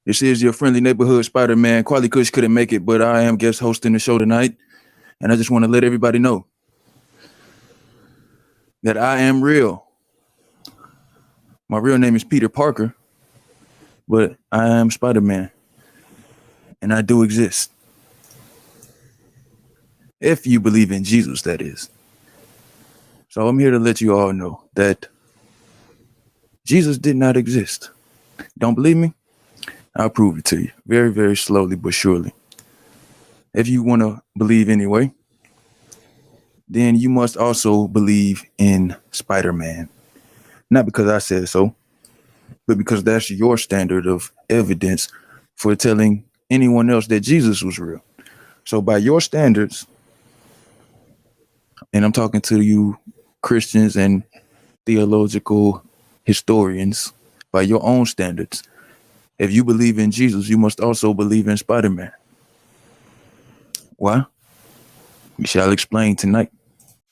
This is your friendly neighborhood Spider-Man. Kweli Kush couldn't make it, but I am guest hosting the show tonight. And I just want to let everybody know that I am real. My real name is Peter Parker, but I am Spider-Man. And I do exist. If you believe in Jesus, that is. So I'm here to let you all know that Jesus did not exist. Don't believe me? I'll prove it to you very, very slowly but surely. If you want to believe anyway, then you must also believe in Spider-Man. Not because I said so, but because that's your standard of evidence for telling anyone else that Jesus was real. So by your standards, and I'm talking to you Christians and theological historians, by your own standards, if you believe in Jesus, you must also believe in Spider-Man. Why? We shall explain tonight.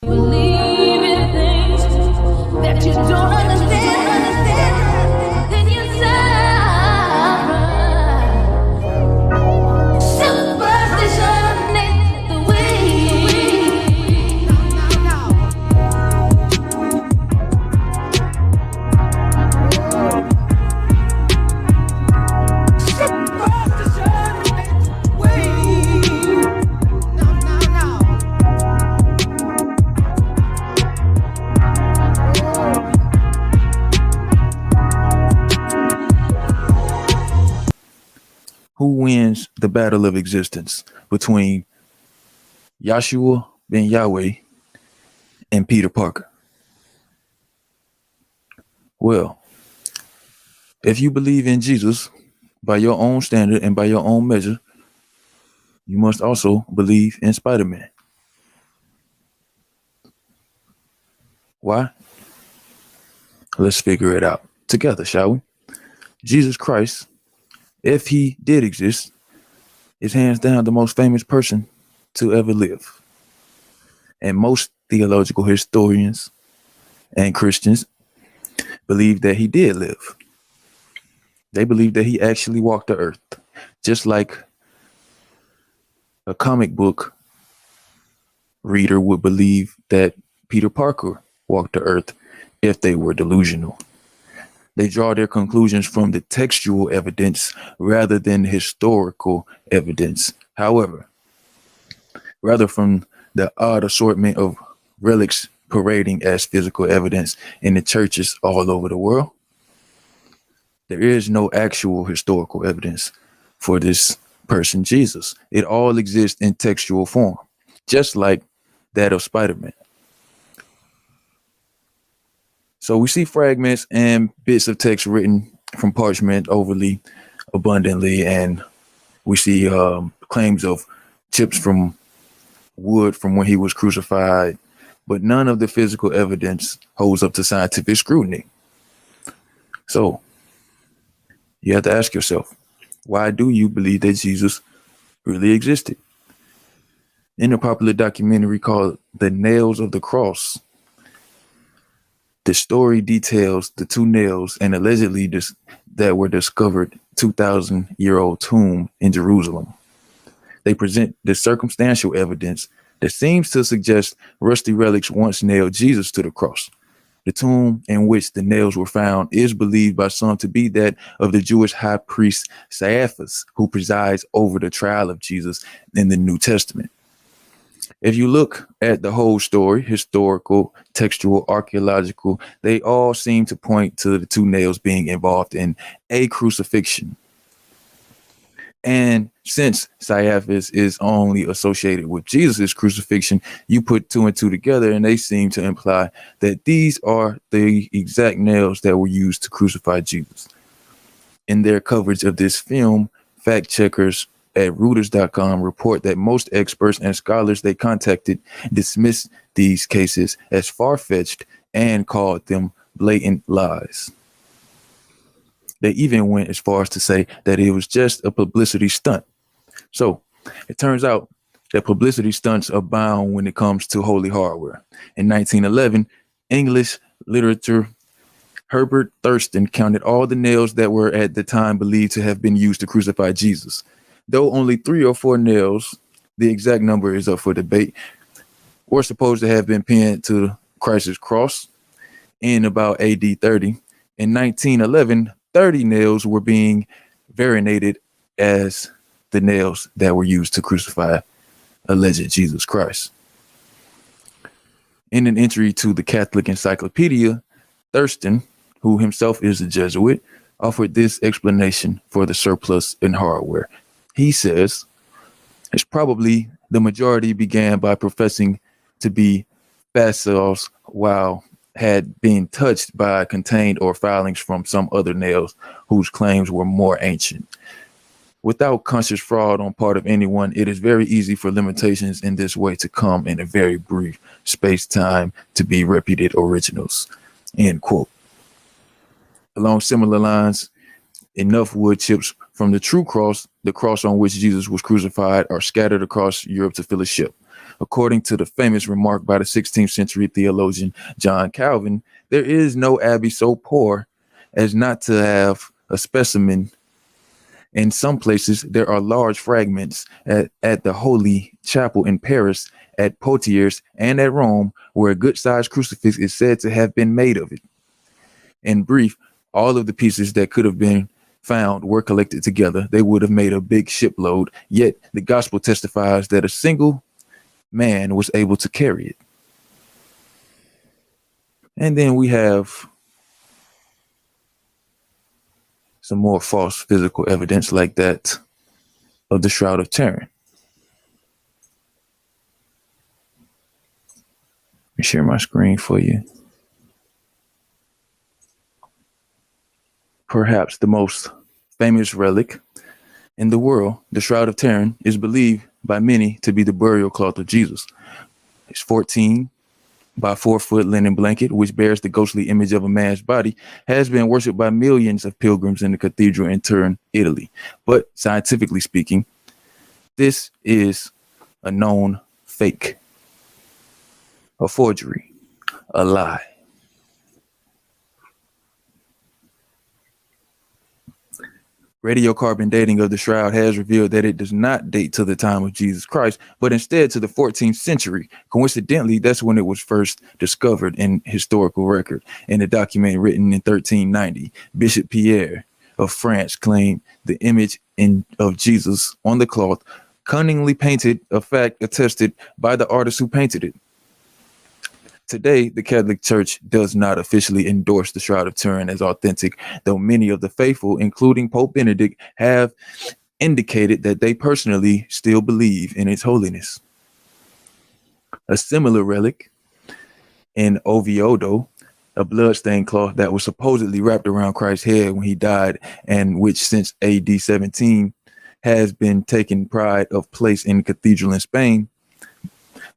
Believe in things that you don't understand, then you suffer. Superstition is the Who wins the battle of existence between Yahshua ben Yahweh and Peter Parker? Well, if you believe in Jesus by your own standard and by your own measure, you must also believe in Spider-Man. Why? Let's figure it out together, shall we? Jesus Christ, if he did exist, is hands down the most famous person to ever live. And most theological historians and Christians believe that he did live. They believe that he actually walked the earth, just like a comic book reader would believe that Peter Parker walked the earth if they were delusional. They draw their conclusions from the textual evidence rather than historical evidence. However, rather from the odd assortment of relics parading as physical evidence in the churches all over the world, there is no actual historical evidence for this person, Jesus. It all exists in textual form, just like that of Spider-Man. So we see fragments and bits of text written from parchment overly abundantly, and we see claims of chips from wood from when he was crucified, but none of the physical evidence holds up to scientific scrutiny. So you have to ask yourself, why do you believe that Jesus really existed? In a popular documentary called The Nails of the Cross, the story details the two nails and allegedly that were discovered 2,000-year-old tomb in Jerusalem. They present the circumstantial evidence that seems to suggest rusty relics once nailed Jesus to the cross. The tomb in which the nails were found is believed by some to be that of the Jewish high priest Caiaphas, who presides over the trial of Jesus in the New Testament. If you look at the whole story, historical, textual, archaeological, they all seem to point to the two nails being involved in a crucifixion. And since Caiaphas is only associated with Jesus' crucifixion, you put two and two together and they seem to imply that these are the exact nails that were used to crucify Jesus. In their coverage of this film, fact checkers at Reuters.com report that most experts and scholars they contacted dismissed these cases as far-fetched and called them blatant lies. They even went as far as to say that it was just a publicity stunt. So it turns out that publicity stunts abound when it comes to holy hardware. In 1911, English literature Herbert Thurston counted all the nails that were at the time believed to have been used to crucify Jesus. Though only 3 or 4 nails, the exact number is up for debate, were supposed to have been pinned to Christ's cross in about AD 30. In 1911, 30 nails were being varinated as the nails that were used to crucify alleged Jesus Christ. In an entry to the Catholic Encyclopedia, Thurston, who himself is a Jesuit, offered this explanation for the surplus in hardware. He says, it's probably the majority began by professing to be facils while had been touched by contained or filings from some other nails whose claims were more ancient. Without conscious fraud on part of anyone, it is very easy for limitations in this way to come in a very brief space-time to be reputed originals. End quote. Along similar lines, enough wood chips from the true cross, the cross on which Jesus was crucified, are scattered across Europe to fill a ship. According to the famous remark by the 16th century theologian John Calvin, there is no abbey so poor as not to have a specimen. In some places, there are large fragments at the Holy Chapel in Paris, at Poitiers, and at Rome, where a good-sized crucifix is said to have been made of it. In brief, all of the pieces that could have been found were collected together. They would have made a big shipload, yet the gospel testifies that a single man was able to carry it. And then we have some more false physical evidence like that of the Shroud of Turin. Let me share my screen for you. Perhaps the most famous relic in the world, the Shroud of Turin, is believed by many to be the burial cloth of Jesus. It's 14 by 4-foot linen blanket, which bears the ghostly image of a man's body, has been worshipped by millions of pilgrims in the cathedral in Turin, Italy. But scientifically speaking, this is a known fake, a forgery, a lie. Radiocarbon dating of the shroud has revealed that it does not date to the time of Jesus Christ, but instead to the 14th century. Coincidentally, that's when it was first discovered in historical record. In a document written in 1390, Bishop Pierre of France claimed the image of Jesus on the cloth, cunningly painted, a fact attested by the artist who painted it. Today, the Catholic Church does not officially endorse the Shroud of Turin as authentic, though many of the faithful, including Pope Benedict, have indicated that they personally still believe in its holiness. A similar relic in Oviedo, a bloodstained cloth that was supposedly wrapped around Christ's head when he died, and which since AD 17 has been taking pride of place in the cathedral in Spain.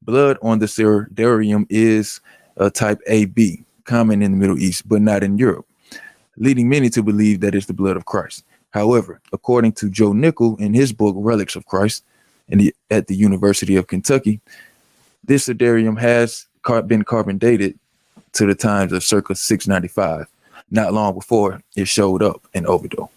Blood on the cerdarium is a type AB, common in the Middle East, but not in Europe, leading many to believe that it's the blood of Christ. However, according to Joe Nickel in his book, Relics of Christ, at the University of Kentucky, this cerdarium has been carbon dated to the times of circa 695, not long before it showed up in Oviedo.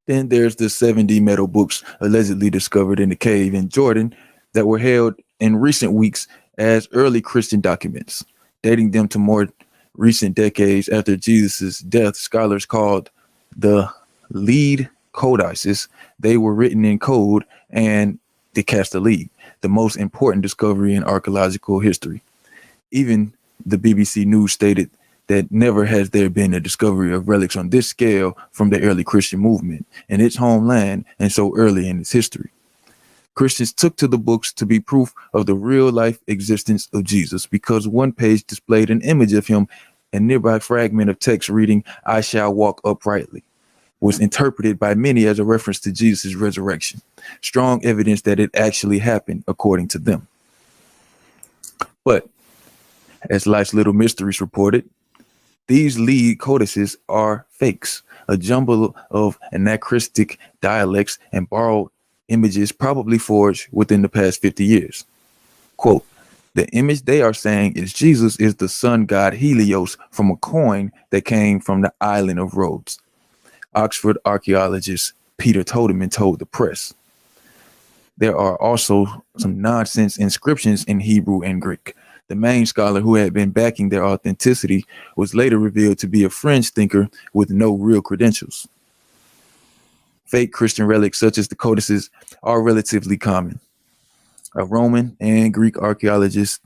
Then there's the 70 metal books allegedly discovered in the cave in Jordan that were held in recent weeks as early Christian documents, dating them to more recent decades after Jesus' death. Scholars called the lead codices. They were written in code and decastolete, the most important discovery in archaeological history. Even the BBC News stated that never has there been a discovery of relics on this scale from the early Christian movement in its homeland and so early in its history. Christians took to the books to be proof of the real life existence of Jesus because one page displayed an image of him. A nearby fragment of text reading, "I shall walk uprightly," was interpreted by many as a reference to Jesus' resurrection. Strong evidence that it actually happened according to them. But as Life's Little Mysteries reported, these lead codices are fakes, a jumble of anachronistic dialects and borrowed images probably forged within the past 50 years. Quote, The image they are saying is Jesus is the sun god Helios from a coin that came from the island of Rhodes. Oxford archaeologist Peter Todeman told the press. There are also some nonsense inscriptions in Hebrew and Greek. The main scholar who had been backing their authenticity was later revealed to be a fringe thinker with no real credentials. Fake Christian relics such as the codices are relatively common. A Roman and Greek archaeologist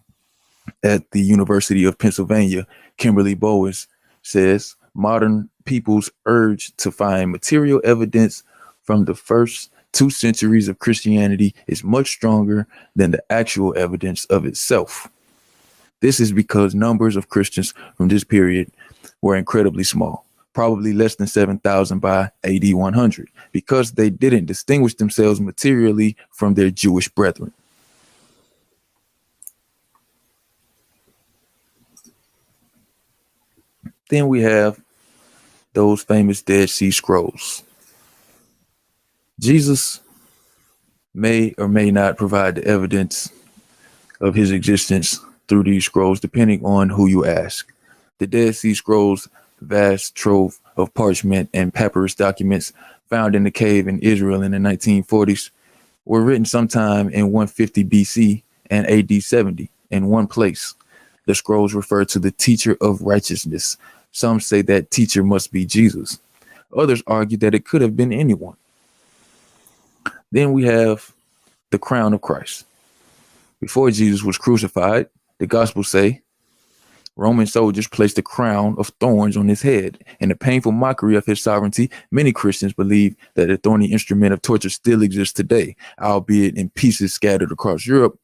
at the University of Pennsylvania, Kimberly Bowes, says modern people's urge to find material evidence from the first 2 centuries of Christianity is much stronger than the actual evidence of itself. This is because numbers of Christians from this period were incredibly small, probably less than 7,000 by AD 100, because they didn't distinguish themselves materially from their Jewish brethren. Then we have those famous Dead Sea Scrolls. Jesus may or may not provide the evidence of his existence through these scrolls, depending on who you ask. The Dead Sea Scrolls, vast trove of parchment and papyrus documents found in the cave in Israel in the 1940s, were written sometime in 150 BC and AD 70 in one place. The scrolls refer to the teacher of righteousness. Some say that teacher must be Jesus. Others argue that it could have been anyone. Then we have the crown of Christ. Before Jesus was crucified, the Gospels say Roman soldiers placed a crown of thorns on his head. In a painful mockery of his sovereignty, many Christians believe that a thorny instrument of torture still exists today, albeit in pieces scattered across Europe.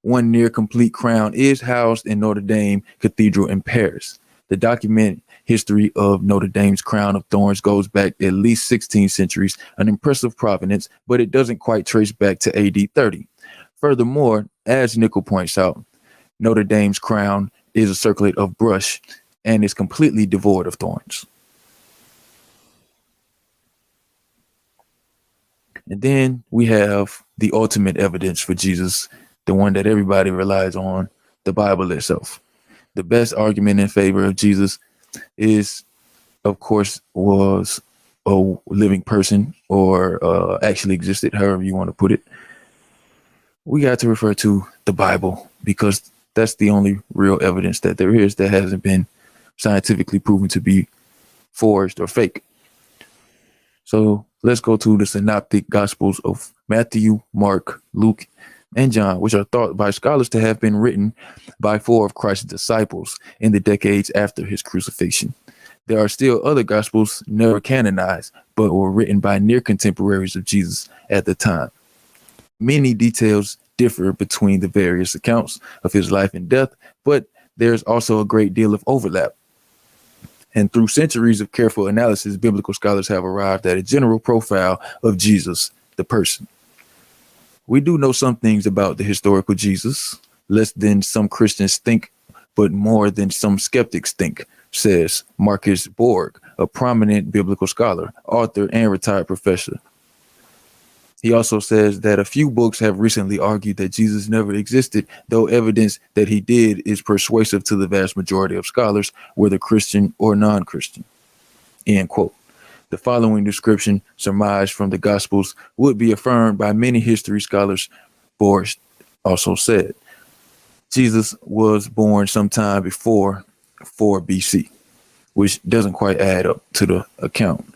One near complete crown is housed in Notre Dame Cathedral in Paris. The document history of Notre Dame's crown of thorns goes back at least 16 centuries, an impressive provenance, but it doesn't quite trace back to AD 30. Furthermore, as Nickel points out, Notre Dame's crown is a circlet of brush and is completely devoid of thorns. And then we have the ultimate evidence for Jesus, the one that everybody relies on, the Bible itself. The best argument in favor of Jesus is, of course, was a living person or actually existed, however you want to put it. We got to refer to the Bible because that's the only real evidence that there is that hasn't been scientifically proven to be forged or fake. So let's go to the synoptic gospels of Matthew, Mark, Luke, and John, which are thought by scholars to have been written by 4 of Christ's disciples in the decades after his crucifixion. There are still other gospels never canonized, but were written by near contemporaries of Jesus at the time. Many details differ between the various accounts of his life and death, but there's also a great deal of overlap. And through centuries of careful analysis, biblical scholars have arrived at a general profile of Jesus, the person. We do know some things about the historical Jesus, less than some Christians think, but more than some skeptics think, says Marcus Borg, a prominent biblical scholar, author, and retired professor. He also says that a few books have recently argued that Jesus never existed, though evidence that he did is persuasive to the vast majority of scholars, whether Christian or non-Christian. End quote. The following description, surmised from the Gospels, would be affirmed by many history scholars. Borsch also said, Jesus was born sometime before 4 BC, which doesn't quite add up to the account.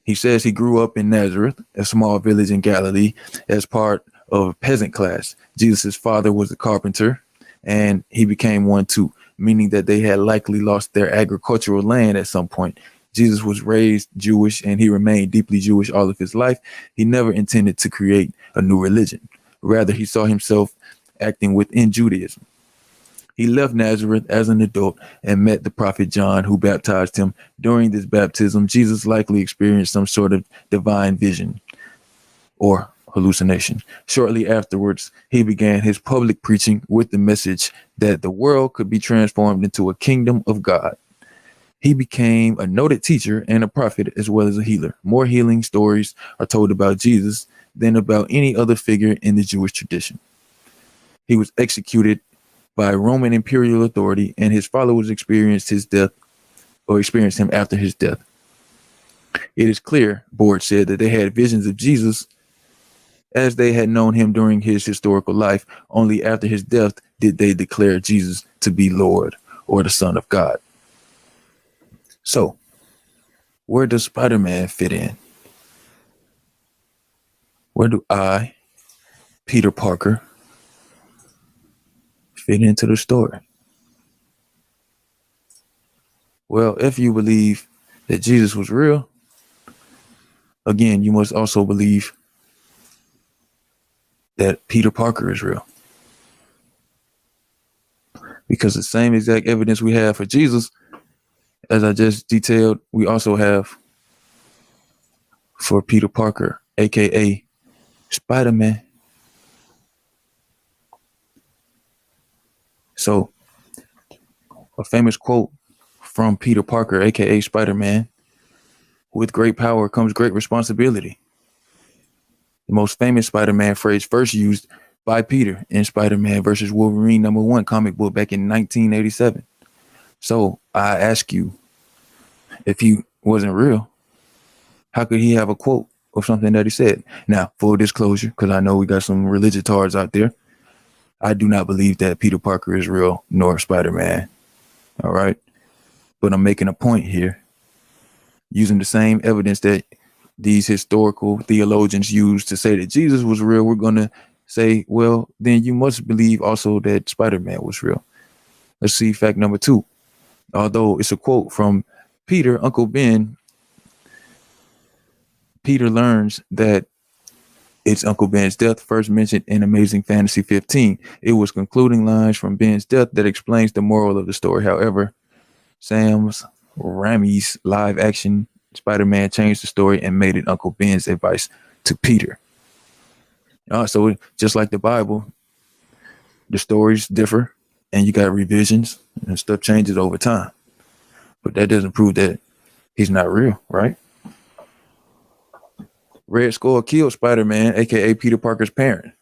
He says he grew up in Nazareth, a small village in Galilee, as part of a peasant class. Jesus' father was a carpenter, and he became one too, meaning that they had likely lost their agricultural land at some point. Jesus was raised Jewish, and he remained deeply Jewish all of his life. He never intended to create a new religion. Rather, he saw himself acting within Judaism. He left Nazareth as an adult and met the prophet John, who baptized him. During this baptism, Jesus likely experienced some sort of divine vision or hallucination. Shortly afterwards, he began his public preaching with the message that the world could be transformed into a kingdom of God. He became a noted teacher and a prophet as well as a healer. More healing stories are told about Jesus than about any other figure in the Jewish tradition. He was executed by Roman imperial authority, and his followers experienced his death or experienced him after his death. It is clear, Board said, that they had visions of Jesus as they had known him during his historical life. Only after his death did they declare Jesus to be Lord or the Son of God. So, where does Spider-Man fit in? Where do I, Peter Parker, fit into the story? Well, if you believe that Jesus was real, again, you must also believe that Peter Parker is real. Because the same exact evidence we have for Jesus, as I just detailed, we also have for Peter Parker, aka Spider-Man. So, a famous quote from Peter Parker, aka Spider-Man: "With great power comes great responsibility." The most famous Spider-Man phrase first used by Peter in Spider-Man versus Wolverine #1 comic book back in 1987. So I ask you, if he wasn't real, how could he have a quote of something that he said? Now, full disclosure, because I know we got some religious tards out there, I do not believe that Peter Parker is real, nor Spider-Man. All right. But I'm making a point here, using the same evidence that these historical theologians use to say that Jesus was real. We're going to say, well, then you must believe also that Spider-Man was real. Let's see fact number 2. Although it's a quote from Peter, Uncle Ben, Peter learns that it's Uncle Ben's death first mentioned in Amazing Fantasy 15. It was concluding lines from Ben's death that explains the moral of the story. However, Sam Raimi's live action Spider-Man changed the story and made it Uncle Ben's advice to Peter. So just like the Bible, the stories differ and you got revisions and stuff changes over time. But that doesn't prove that he's not real, right? Red Skull killed Spider-Man, aka Peter Parker's parent,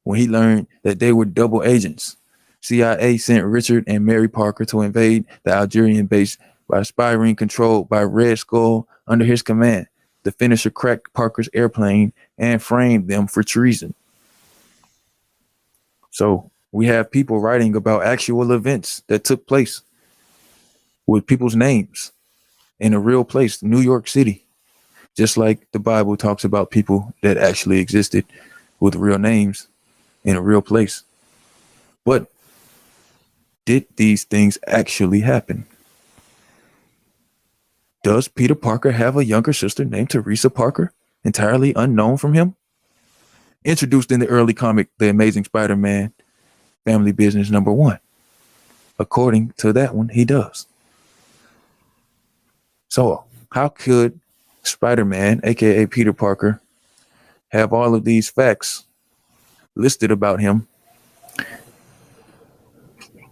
when he learned that they were double agents. CIA sent Richard and Mary Parker to invade the Algerian base by a spy ring controlled by Red Skull under his command. The finisher cracked Parker's airplane and framed them for treason. So we have people writing about actual events that took place with people's names in a real place, New York City. Just like the Bible talks about people that actually existed with real names in a real place. But did these things actually happen? Does Peter Parker have a younger sister named Teresa Parker, entirely unknown from him? Introduced in the early comic, The Amazing Spider-Man, Family Business #1. According to that one, he does. So how could Spider-Man, aka Peter Parker, have all of these facts listed about him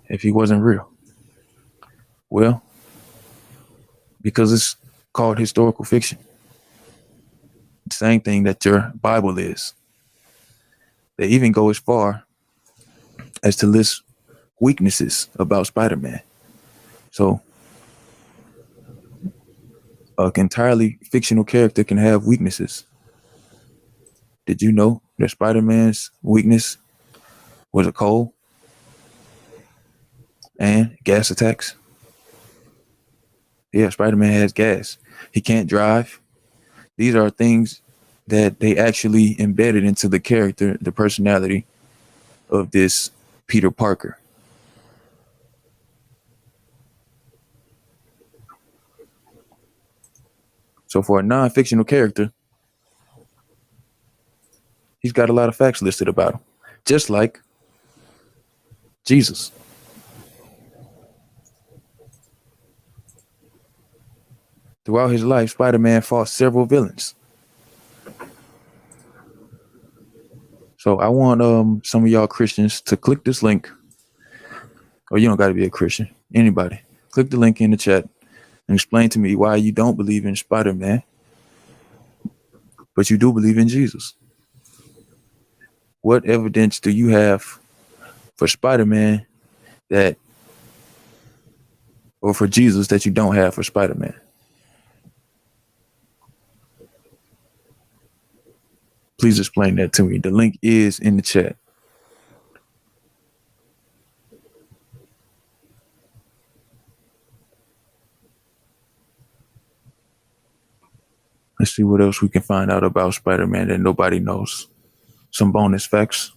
if he wasn't real? Well, because it's called historical fiction. The same thing that your Bible is. They even go as far as to list weaknesses about Spider-Man. So an entirely fictional character can have weaknesses. Did you know that Spider-Man's weakness was a cold and gas attacks? Yeah, Spider-Man has gas. He can't drive. These are things that they actually embedded into the character, the personality of this Peter Parker. So for a non-fictional character, he's got a lot of facts listed about him, just like Jesus. Throughout his life, Spider-Man fought several villains. So I want some of y'all Christians to click this link. Or you don't got to be a Christian. Anybody. Click the link in the chat and explain to me why you don't believe in Spider-Man, but you do believe in Jesus. What evidence do you have for Spider-Man that, or for Jesus that you don't have for Spider-Man? Please explain that to me. The link is in the chat. Let's see what else we can find out about Spider-Man that nobody knows. Some bonus facts.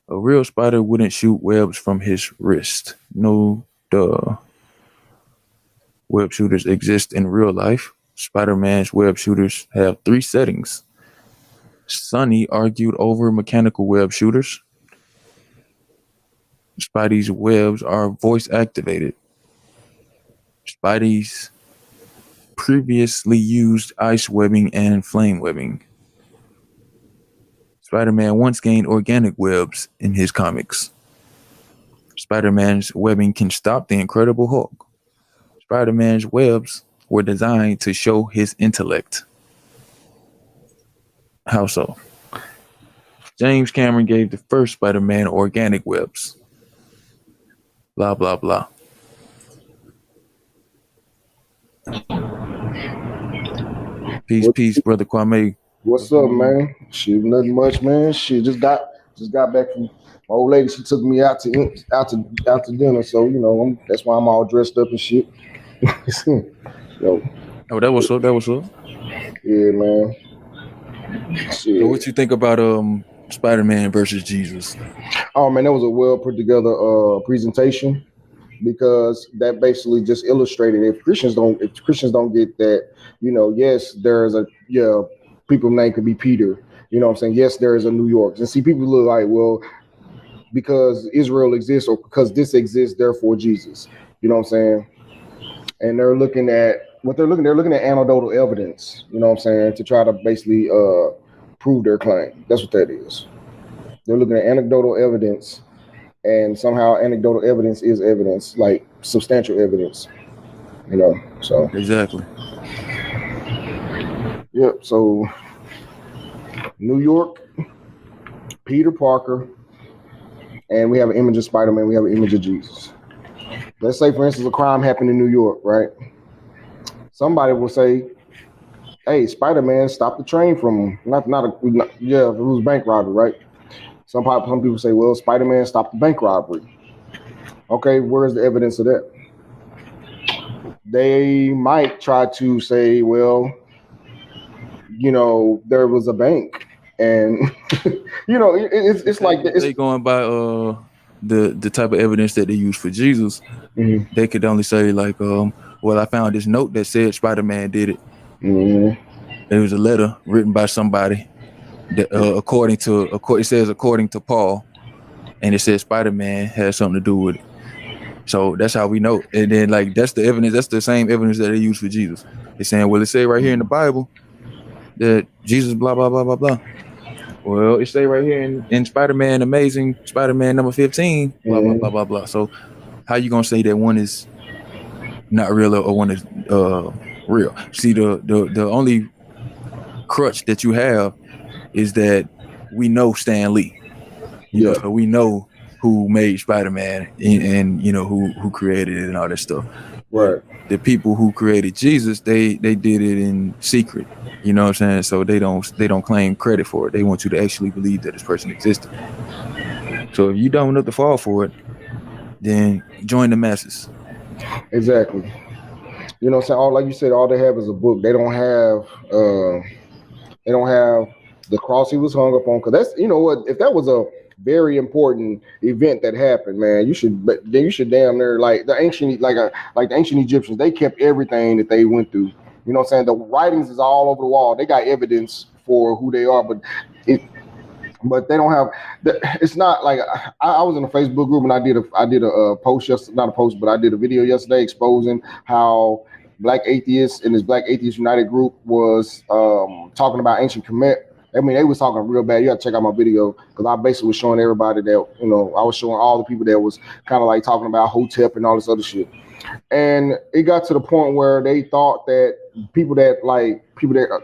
A real spider wouldn't shoot webs from his wrist. No, duh. Web shooters exist in real life. Spider-Man's web shooters have 3 settings. Sonny argued over mechanical web shooters. Spidey's webs are voice activated. Spidey's previously used ice webbing and flame webbing. Spider-Man once gained organic webs in his comics. Spider-Man's webbing can stop the Incredible Hulk. Spider-Man's webs were designed to show his intellect. How so? James Cameron gave the first Spider-Man organic webs. Blah, blah, blah. Peace, brother Kwame. What's up, man? Shit, nothing much, man. Shit, just got back from my old lady. She took me out to dinner, so you know that's why I'm all dressed up and shit. Yo. Oh, that was up. Yeah, man. Shit. So what you think about Spider-Man versus Jesus? Oh man, that was a well put together presentation, because that basically just illustrated if Christians don't get that, you know, yes, there's people name could be Peter, you know what I'm saying? Yes, there is a New York. And see, people look like, well, because Israel exists or because this exists, therefore Jesus. You know what I'm saying? And they're looking at anecdotal evidence, you know what I'm saying, to try to basically prove their claim. That's what that is. They're looking at anecdotal evidence, and somehow anecdotal evidence is evidence, like substantial evidence, you know. So exactly. Yep. So New York, Peter Parker, and we have an image of Spider-Man. We have an image of Jesus. Let's say, for instance, a crime happened in New York, right? Somebody will say, "Hey, Spider-Man stopped the train from if it was bank robbery, right?" Some people say, "Well, Spider-Man stopped the bank robbery." Okay, where's the evidence of that? They might try to say, "Well, you know, there was a bank," and you know, it's like they going by the type of evidence that they use for Jesus. Mm-hmm. They could only say like, well, I found this note that said Spider-Man did it. Mm-hmm. It was a letter written by somebody that, according to Paul, and it says Spider-Man has something to do with it. So that's how we know. And then like that's the evidence. That's the same evidence that they use for Jesus. They're saying, well, it say right here in the Bible that Jesus blah blah blah blah blah. Well, it say right here in Spider-Man Amazing Spider-Man number 15 blah blah blah blah blah. So how you gonna say that one is not real or one is real? See, the only crutch that you have is that we know Stan Lee. You know, so we know who made Spider-Man and you know who created it and all that stuff. Right. The people who created Jesus, they did it in secret. You know what I'm saying? So they don't claim credit for it. They want you to actually believe that this person existed. So if you don't enough to fall for it, then join the masses. Exactly. You know what I'm saying? Like you said, all they have is a book. They don't have the cross he was hung up on. Because that's, you know what, if that was a very important event that happened, man, you should damn near like the ancient Egyptians, they kept everything that they went through. You know what I'm saying? The writings is all over the wall. They got evidence for who they are, but they don't have. It's not like I was in a Facebook group and I did a post not a post, but I did a video yesterday exposing how Black Atheists in this Black Atheist United group was talking about ancient Kemet. I mean, they was talking real bad. You got to check out my video because I basically was showing everybody that, you know, I was showing all the people that was kind of like talking about Hotep and all this other shit. And it got to the point where they thought that people that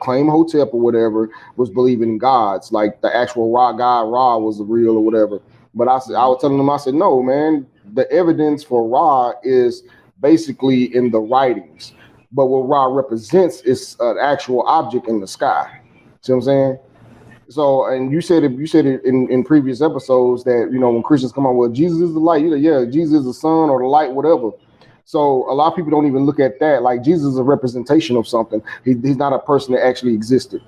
claim Hotep or whatever was believing in gods, like the actual God Ra was the real or whatever. But I was telling them, I said, no, man, the evidence for Ra is basically in the writings. But what Ra represents is an actual object in the sky. See what I'm saying? So, and you said it in previous episodes that, when Christians come on, well, Jesus is the light. Yeah, Jesus is the sun or the light, whatever. So a lot of people don't even look at that. Like, Jesus is a representation of something. He's not a person that actually existed.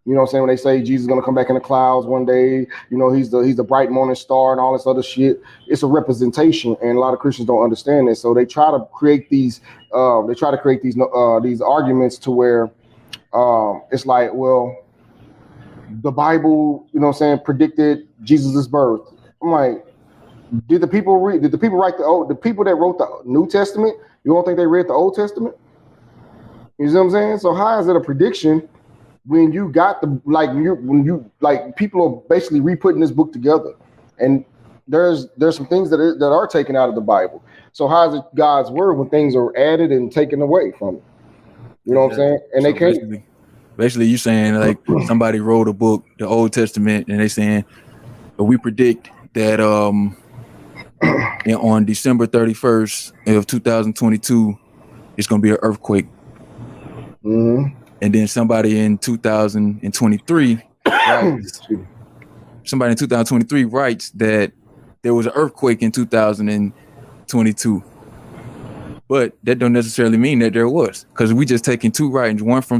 You know what I'm saying? When they say Jesus is going to come back in the clouds one day, he's the bright morning star and all this other shit. It's a representation, and a lot of Christians don't understand this. So they try to create these arguments to where it's like, well, the Bible, predicted Jesus' birth. I'm like, did the people write the people that wrote the New Testament? You don't think they read the Old Testament? You see what I'm saying? So how is it a prediction when you got people are basically re-putting this book together, and there's some things that are taken out of the Bible. So how is it God's word when things are added and taken away from it? You know what I'm saying? And so they can't. Basically, you saying like somebody wrote a book, the Old Testament, and they saying we predict that on December 31st of 2022, it's going to be an earthquake. Mm-hmm. And then somebody in 2023 writes that there was an earthquake in 2022. But that don't necessarily mean that there was, because we just taking two writings, one from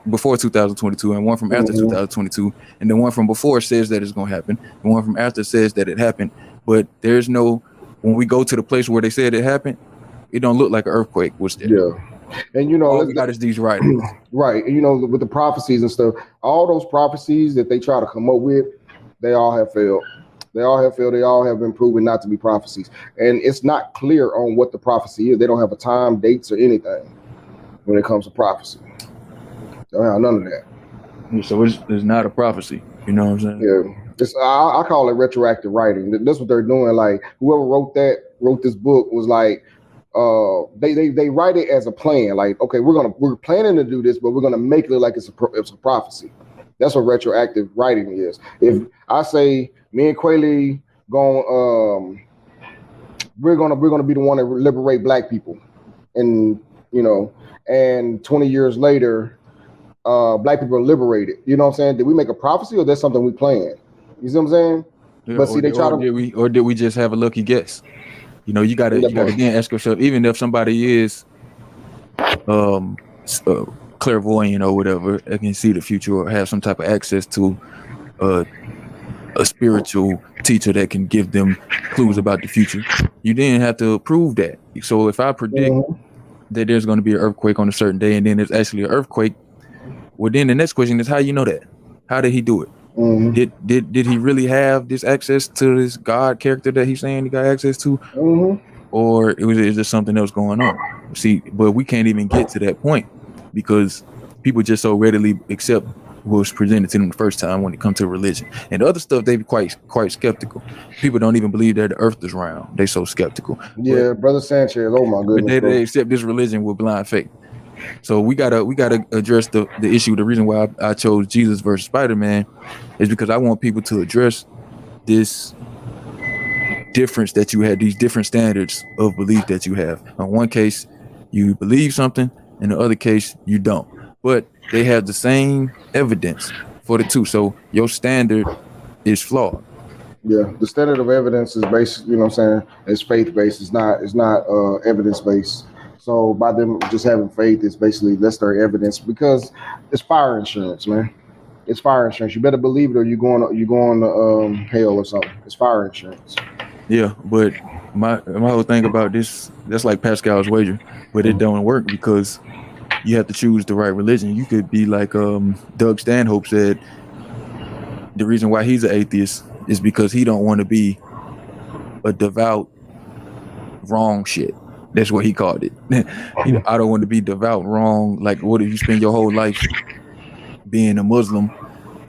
before 2022 and one from after 2022, and the one from before says that it's going to happen, the one from after says that it happened. But there's no, when we go to the place where they said it happened, it don't look like an earthquake was there. Yeah. And all we got is these writings. Right. And with the prophecies and stuff, all those prophecies that they try to come up with, they all have failed. They all have failed. They all have been proven not to be prophecies. And it's not clear on what the prophecy is. They don't have a time, dates, or anything when it comes to prophecy. They don't have none of that. So it's not a prophecy. You know what I'm saying? Yeah. I call it retroactive writing. That's what they're doing. Like, whoever wrote this book was like, they write it as a plan. Like, okay, we're planning to do this, but we're gonna make it look like it's a prophecy. That's what retroactive writing is. If I say me and Kweli we're gonna be the one to liberate black people, and 20 years later, black people are liberated. You know what I'm saying? Did we make a prophecy, or that's something we planned? You see what I'm saying? Yeah, but see, did we just have a lucky guess? You gotta again ask yourself, even if somebody is clairvoyant or whatever, they can see the future or have some type of access to a spiritual teacher that can give them clues about the future. You didn't have to prove that. So if I predict that there's going to be an earthquake on a certain day, and then there's actually an earthquake, well, then the next question is, how you know that? How did he do it? Mm-hmm. Did he really have this access to this God character that he's saying he got access to? Mm-hmm. Or is there something else going on? See, but we can't even get to that point because people just so readily accept what was presented to them the first time when it comes to religion. And other stuff, they be quite skeptical. People don't even believe that the earth is round. They so skeptical. Yeah, Brother Sanchez, oh my goodness. But they accept this religion with blind faith. So we gotta address the issue. The reason why I chose Jesus versus Spider-Man is because I want people to address this difference that you had, these different standards of belief that you have. In one case, you believe something, in the other case, you don't. But they have the same evidence for the two. So your standard is flawed. Yeah, the standard of evidence is based, it's faith-based. It's not evidence-based. So by them just having faith, it's basically that's their evidence, because it's fire insurance, man. It's fire insurance. You better believe it, or you're going to hell or something. It's fire insurance. Yeah, but my whole thing about this, that's like Pascal's wager, but it don't work because you have to choose the right religion. You could be like Doug Stanhope said, the reason why he's an atheist is because he don't want to be a devout wrong shit. That's what he called it. I don't want to be devout wrong. Like, what if you spend your whole life being a Muslim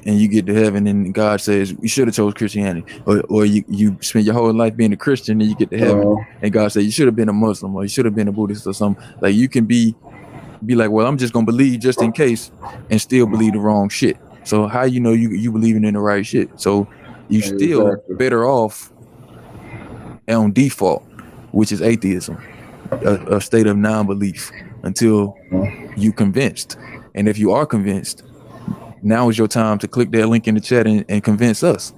and you get to heaven and God says you should have chose Christianity, or you spend your whole life being a Christian and you get to heaven and God says you should have been a Muslim or you should have been a Buddhist or something. Like, you can be like, well, I'm just gonna believe just in case and still believe the wrong shit. So how you believing in the right shit? So you still Exactly. better off on default, which is atheism, a state of non-belief until you convinced. And if you are convinced, now is your time to click that link in the chat and convince us,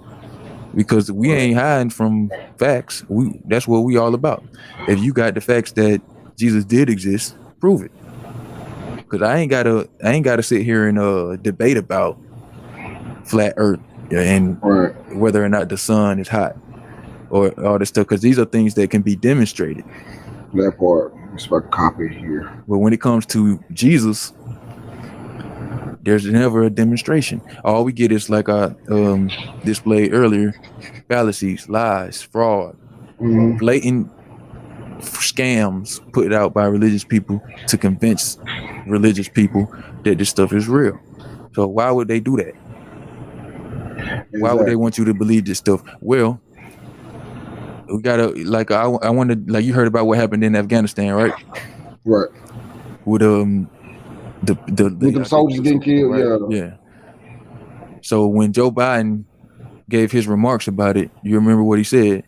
because we ain't hiding from facts. That's what we all about. If you got the facts that Jesus did exist, prove it. Because I ain't gotta sit here and debate about flat Earth and Right. whether or not the sun is hot or all this stuff. Because these are things that can be demonstrated. That part. Let's about copy here. But when it comes to Jesus, there's never a demonstration. All we get is, like I displayed earlier, fallacies, lies, fraud, Mhm. blatant scams put out by religious people to convince religious people that this stuff is real. So why would they do that? Why would they want you to believe this stuff? Well, we gotta, like, I wanted, like, you heard about what happened in Afghanistan, right? Right. With With them soldiers getting killed, right? Yeah. So when Joe Biden gave his remarks about it, you remember what he said?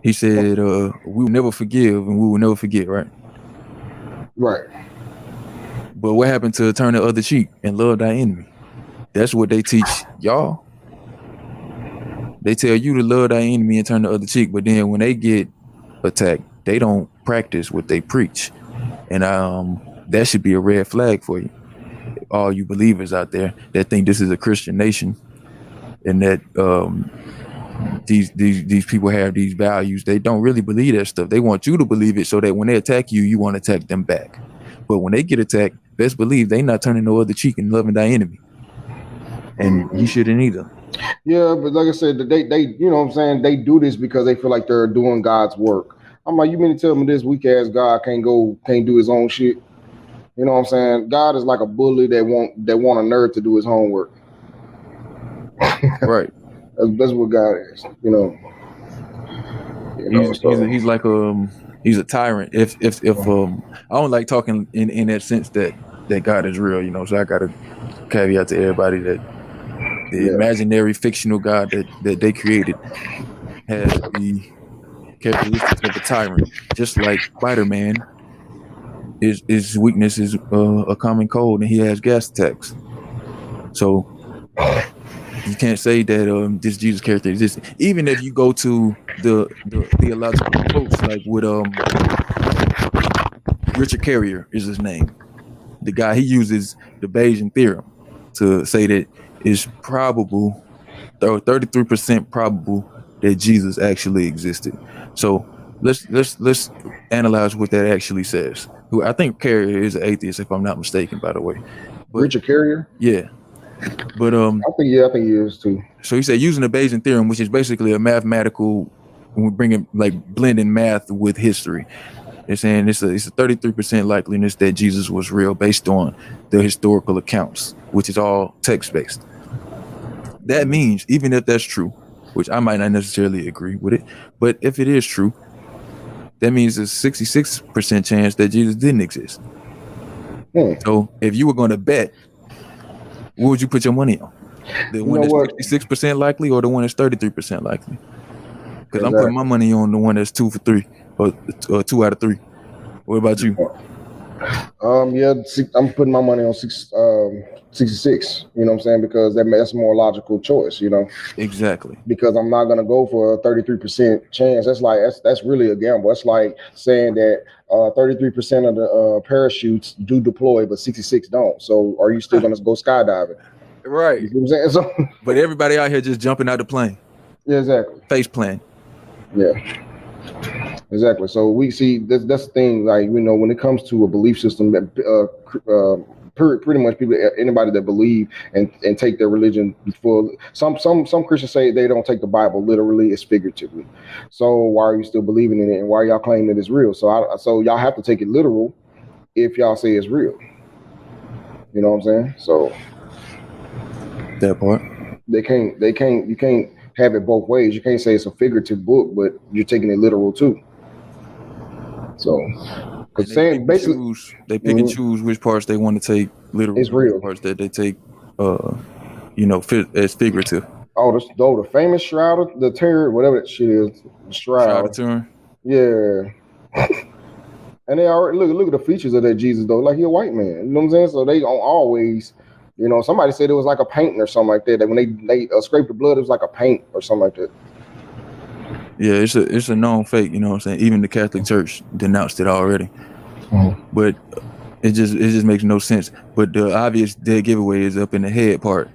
He said, we will never forgive and we will never forget, right? Right. But what happened to turn the other cheek and love thy enemy? That's what they teach y'all. They tell you to love thy enemy and turn the other cheek, but then when they get attacked, they don't practice what they preach. And that should be a red flag for you. All you believers out there that think this is a Christian nation and that these people have these values, they don't really believe that stuff. They want you to believe it so that when they attack you, you want to attack them back. But when they get attacked, best believe they not turning no other cheek and loving thy enemy. And you shouldn't either. Yeah, but like I said, they you know what I'm saying, they do this because they feel like they're doing God's work. I'm like, you mean to tell me this weak ass God can't do his own shit? You know what I'm saying? God is like a bully that want a nerd to do his homework. Right. That's what God is. You know. He's like he's a tyrant. If I don't like talking in that sense that God is real, you know. So I gotta caveat to everybody that the imaginary fictional God that they created has the characteristics of a tyrant, just like Spider-Man. His weakness is a common cold, and he has gas attacks. So you can't say that this Jesus character exists. Even if you go to the theological quotes, like with Richard Carrier is his name. The guy, he uses the Bayesian theorem to say that it's probable, or 33% probable, that Jesus actually existed. So let's analyze what that actually says. Who I think Carrier is an atheist, if I'm not mistaken, by the way. But, Richard Carrier? Yeah. But I think he is too. So he said using the Bayesian theorem, which is basically a mathematical, when we bring it, like, blending math with history. They're saying it's a 33% likeliness that Jesus was real based on the historical accounts, which is all text-based. That means, even if that's true, which I might not necessarily agree with it, but if it is true, that means there's 66% chance that Jesus didn't exist. So if you were going to bet, what would you put your money on? The one that's 66% likely or the one that's 33% likely? Because I'm putting my money on the one that's 2 for 3 or 2 out of 3. What about you? Yeah, I'm putting my money on 66. You know what I'm saying? Because that's a more logical choice. You know. Exactly. Because I'm not gonna go for a 33% chance. That's really a gamble. It's like saying that 33% of the parachutes do deploy, but 66 don't. So are you still gonna go skydiving? Right. You know what I'm saying? So, but everybody out here just jumping out the plane. Yeah, exactly. Face plan. Yeah. Exactly. So we see that's the thing. Like, you know, when it comes to a belief system, that pretty much anybody that believe and take their religion for some Christians say they don't take the Bible literally, it's figuratively. So why are you still believing in it, and why are y'all claiming that it's real? So y'all have to take it literal if y'all say it's real. You know what I'm saying? So that part. You can't have it both ways. You can't say it's a figurative book, but you're taking it literal too. So, because saying basically they pick and choose which parts they want to take literal, it's real. Parts that they take, as figurative. the famous Shroud of the Terror, whatever that shit is, Shroud of Shroud. Turin. Yeah. And they already look at the features of that Jesus though, like he a white man. You know what I'm saying? So they don't always, you know. Somebody said it was like a painting or something like that. That when they scraped the blood, it was like a paint or something like that. Yeah, it's a known fake. You know what I'm saying? Even the Catholic Church denounced it already. But it just makes no sense. But the obvious dead giveaway is up in the head part.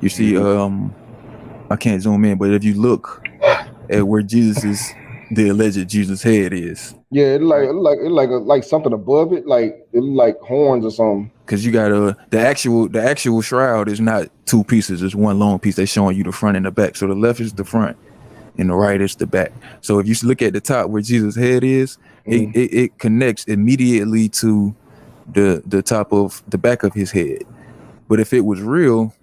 You see, I can't zoom in, but if you look at where the alleged Jesus head is. Yeah, it like something above it, like it look like horns or something. Because you got the actual shroud is not two pieces, it's one long piece. They're showing you the front and the back. So the left is the front and the right is the back. So if you look at the top where Jesus' head is, it connects immediately to the top of the back of his head. But if it was real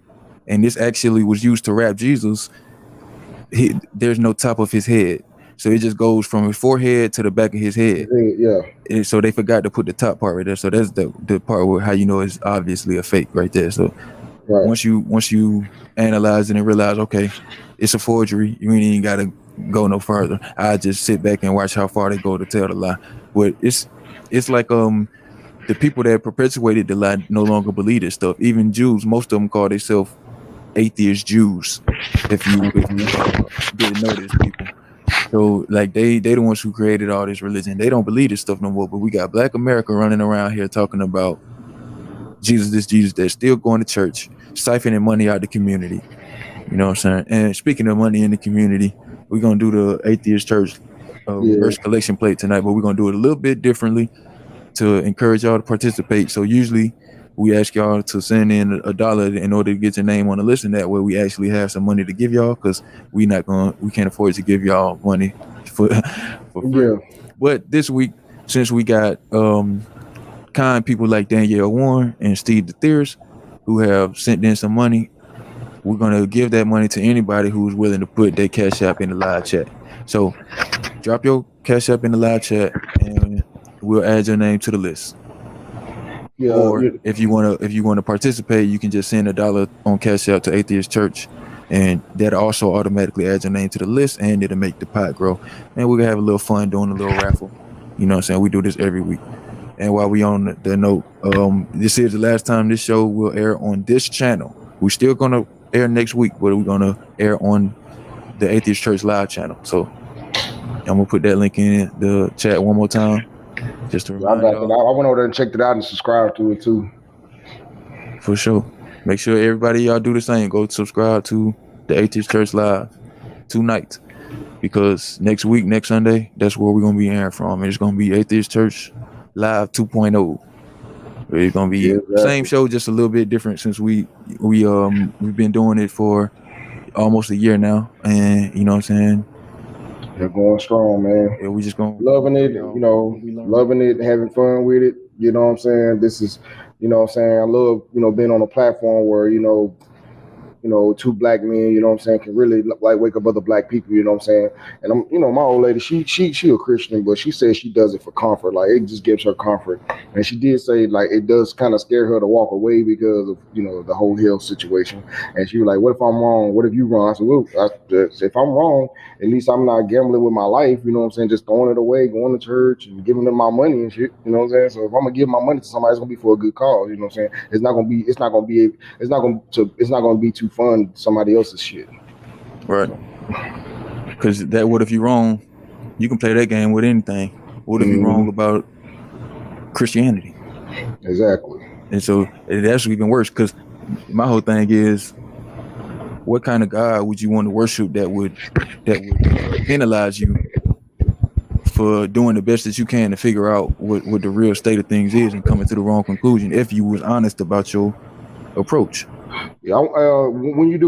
and this actually was used to wrap Jesus, there's no top of his head. So it just goes from his forehead to the back of his head. Yeah. And so they forgot to put the top part right there. So that's the part where how you know it's obviously a fake right there. So once you analyze it and realize, okay, it's a forgery, you ain't even gotta go no further. I just sit back and watch how far they go to tell the lie. But it's like the people that perpetuated the lie no longer believe this stuff. Even Jews, most of them call themselves atheist Jews. If you didn't know this, people. So like they the ones who created all this religion. They don't believe this stuff no more. But we got Black America running around here talking about Jesus that's still going to church, siphoning money out the community. You know what I'm saying? And speaking of money in the community, we're gonna do the Atheist Church reverse collection plate tonight, but we're gonna do it a little bit differently to encourage y'all to participate. So usually we ask y'all to send in $1 in order to get your name on the list, and that way we actually have some money to give y'all, because we can't afford to give y'all money for free. Yeah. But this week, since we got kind people like Danielle Warren and Steve the Theorist who have sent in some money, we're gonna give that money to anybody who's willing to put their Cash App in the live chat. So drop your Cash App in the live chat and we'll add your name to the list. Yeah, or if you wanna participate, you can just send $1 on Cash App to Atheist Church, and that also automatically adds your name to the list, and it'll make the pot grow. And we're gonna have a little fun doing a little raffle. You know what I'm saying? We do this every week. And while we on the note, this is the last time this show will air on this channel. We're still gonna air next week, but we're gonna air on the Atheist Church live channel. So I'm gonna put that link in the chat one more time. Just to remind y'all. I went over there and checked it out and subscribed to it too. For sure. Make sure everybody y'all do the same. Go subscribe to the Atheist Church Live tonight, because next week, next Sunday, that's where we're gonna be airing from. It's gonna be Atheist Church Live 2.0. It's gonna be the same show, just a little bit different, since we've been doing it for almost a year now, and you know what I'm saying. They're going strong, man. Yeah, we just going loving it, loving it, having fun with it. You know what I'm saying? This is, you know what I'm saying, I love, being on a platform where, two black men, you know what I'm saying, can really like wake up other black people, you know what I'm saying? And I'm, my old lady, she a Christian, but she says she does it for comfort. Like, it just gives her comfort. And she did say, like, it does kind of scare her to walk away because of, the whole health situation. And she was like, what if I'm wrong? What if you wrong? I said, well, if I'm wrong, at least I'm not gambling with my life, you know what I'm saying? Just throwing it away, going to church and giving them my money and shit, you know what I'm saying? So if I'm gonna give my money to somebody, it's gonna be for a good cause, you know what I'm saying? It's not gonna be too fun somebody else's shit. Right. Because that what if you're wrong, you can play that game with anything. What if you're wrong about Christianity? Exactly. And so that's even worse, because my whole thing is, what kind of God would you want to worship that would penalize you for doing the best that you can to figure out what the real state of things is and coming to the wrong conclusion if you was honest about your approach? Yeah, when you're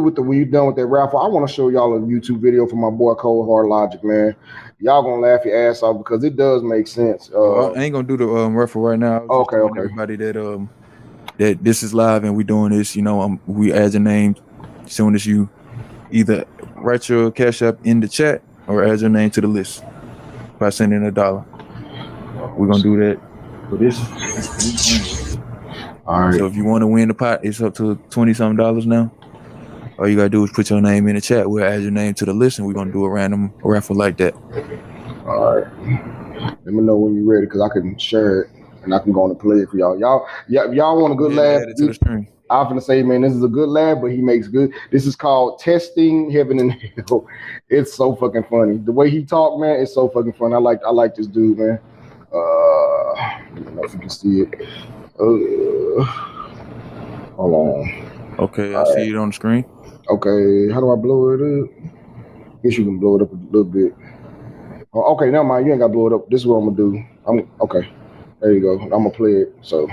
done with that raffle, I want to show y'all a YouTube video from my boy Cold Hard Logic, man. Y'all gonna laugh your ass off because it does make sense. I ain't gonna do the raffle right now. Okay. Everybody that this is live and we doing this, we add your name as soon as you either write your Cash App in the chat or add your name to the list by sending $1. We're gonna do that for this. All right. So if you want to win the pot, it's up to $20-something now. All you gotta do is put your name in the chat. We'll add your name to the list, and we're gonna do a random raffle like that. All right. Let me know when you're ready, because I can share it and I can go on and play it for y'all. Y'all want a good lab? Add it to the stream. I'm gonna say, man, this is a good lab, but he makes good. This is called Testing Heaven and Hell. It's so fucking funny. The way he talk, man, it's so fucking funny. I like this dude, man. I don't know if you can see it. Hold on. Okay, I see it on the screen. Okay, how do I blow it up? Guess you can blow it up a little bit. Oh, okay, never mind. You ain't got to blow it up. This is what I'm gonna do. Okay. There you go. I'm gonna play it. So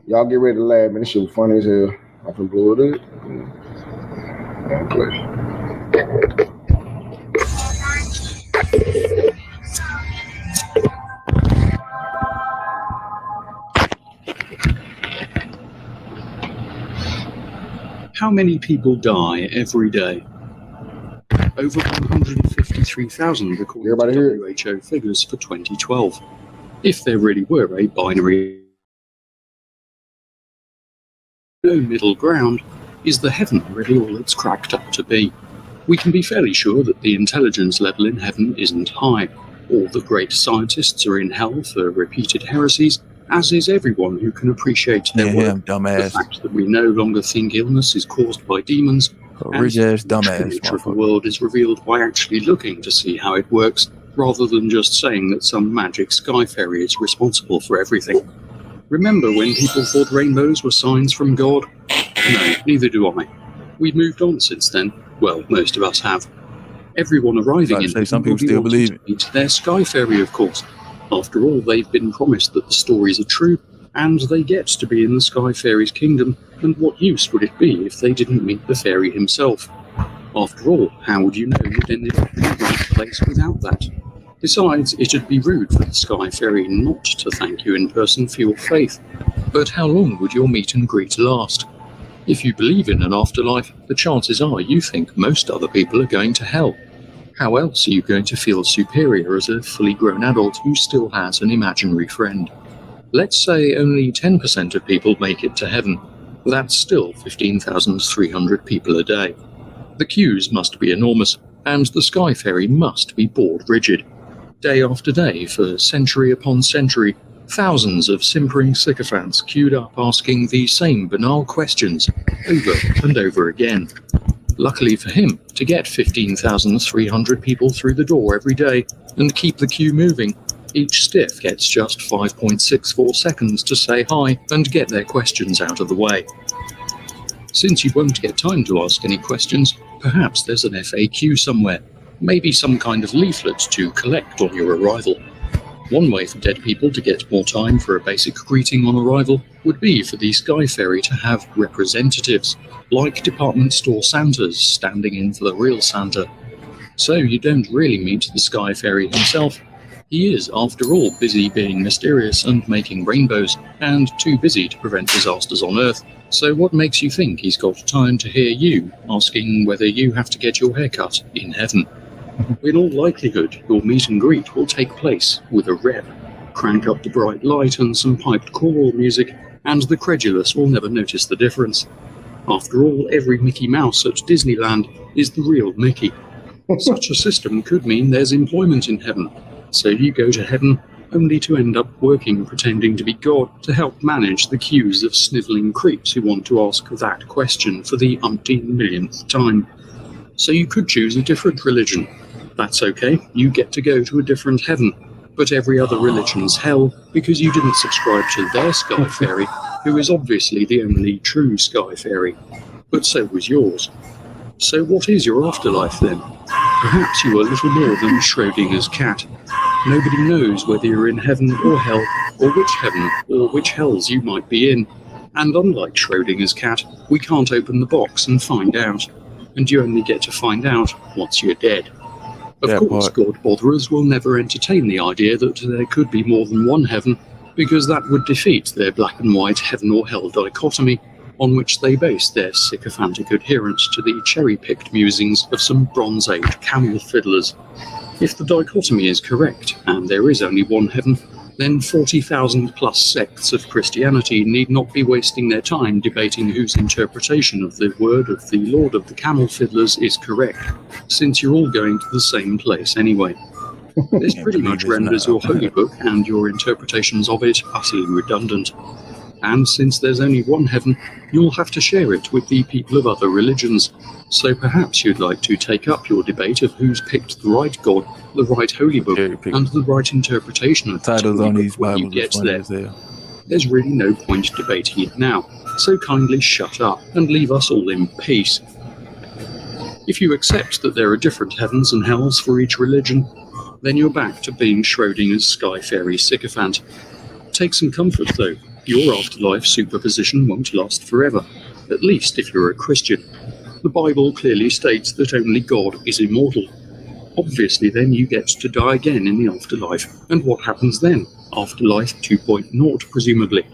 y'all get ready to laugh, man. This shit was funny as hell. I can blow it up. And play. How many people die every day? Over 153,000 according Everybody to hear WHO figures for 2012. If there really were a binary no middle ground, is the heaven really all it's cracked up to be? We can be fairly sure that the intelligence level in heaven isn't high. All the great scientists are in hell for repeated heresies, as is everyone who can appreciate their work. Dumbass. The fact that we no longer think illness is caused by demons, Rich ass dumbass. the nature of the world is revealed by actually looking to see how it works, rather than just saying that some magic sky fairy is responsible for everything. Remember when people thought rainbows were signs from God? No, neither do I. We've moved on since then. Well, most of us have. Everyone arriving in say some will people be still wanting believe to it. meet their sky fairy, of course. After all, they've been promised that the stories are true, and they get to be in the sky fairy's kingdom, and what use would it be if they didn't meet the fairy himself? After all, how would you know you'd ended up in the right place without that? Besides, it'd be rude for the sky fairy not to thank you in person for your faith. But how long would your meet and greet last? If you believe in an afterlife, the chances are you think most other people are going to hell. How else are you going to feel superior as a fully grown adult who still has an imaginary friend? Let's say only 10% of people make it to heaven. That's still 15,300 people a day. The queues must be enormous, and the sky fairy must be bored rigid. Day after day, for century upon century, thousands of simpering sycophants queued up asking the same banal questions over and over again. Luckily for him, to get 15,300 people through the door every day and keep the queue moving, each stiff gets just 5.64 seconds to say hi and get their questions out of the way. Since you won't get time to ask any questions, perhaps there's an FAQ somewhere, maybe some kind of leaflet to collect on your arrival. One way for dead people to get more time for a basic greeting on arrival would be for the Sky Fairy to have representatives, like department store Santas standing in for the real Santa. So you don't really meet the Sky Fairy himself. He is, after all, busy being mysterious and making rainbows, and too busy to prevent disasters on Earth. So what makes you think he's got time to hear you asking whether you have to get your hair cut in heaven? In all likelihood, your meet and greet will take place with a rep. Crank up the bright light and some piped choral music, and the credulous will never notice the difference. After all, every Mickey Mouse at Disneyland is the real Mickey. Such a system could mean there's employment in heaven. So you go to heaven only to end up working pretending to be God to help manage the queues of snivelling creeps who want to ask that question for the umpteen millionth time. So you could choose a different religion. That's okay, you get to go to a different heaven. But every other religion's hell because you didn't subscribe to their Sky Fairy, who is obviously the only true Sky Fairy. But so was yours. So what is your afterlife then? Perhaps you are little more than Schrodinger's cat. Nobody knows whether you're in heaven or hell, or which heaven or which hells you might be in. And unlike Schrodinger's cat, we can't open the box and find out. And you only get to find out once you're dead. Of course, God botherers will never entertain the idea that there could be more than one heaven, because that would defeat their black and white heaven or hell dichotomy, on which they base their sycophantic adherence to the cherry-picked musings of some Bronze Age camel fiddlers. If the dichotomy is correct, and there is only one heaven, then 40,000 plus sects of Christianity need not be wasting their time debating whose interpretation of the word of the Lord of the Camel Fiddlers is correct, since you're all going to the same place anyway. This pretty much renders your holy book and your interpretations of it utterly redundant. And since there's only one heaven, you'll have to share it with the people of other religions. So perhaps you'd like to take up your debate of who's picked the right God, the right holy book, and the right interpretation of the Titles on these when you Bibles get is funny there. as hell. There's really no point debating it now, so kindly shut up and leave us all in peace. If you accept that there are different heavens and hells for each religion, then you're back to being Schrodinger's Sky Fairy sycophant. Take some comfort, though. Your afterlife superposition won't last forever, at least if you're a Christian. The Bible clearly states that only God is immortal. Obviously, then you get to die again in the afterlife. And what happens then? Afterlife 2.0, presumably.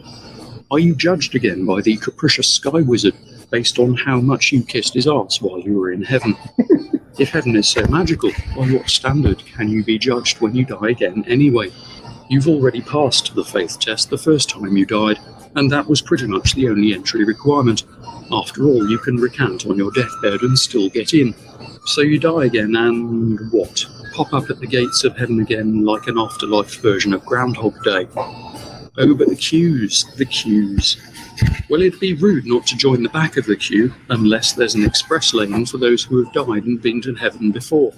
Are you judged again by the capricious sky wizard based on how much you kissed his arse while you were in heaven? If heaven is so magical, by what standard can you be judged when you die again anyway? You've already passed the faith test the first time you died, and that was pretty much the only entry requirement. After all, you can recant on your deathbed and still get in. So you die again and what? Pop up at the gates of heaven again like an afterlife version of Groundhog Day. Oh, but the queues. Well, it'd be rude not to join the back of the queue, unless there's an express lane for those who have died and been to heaven before.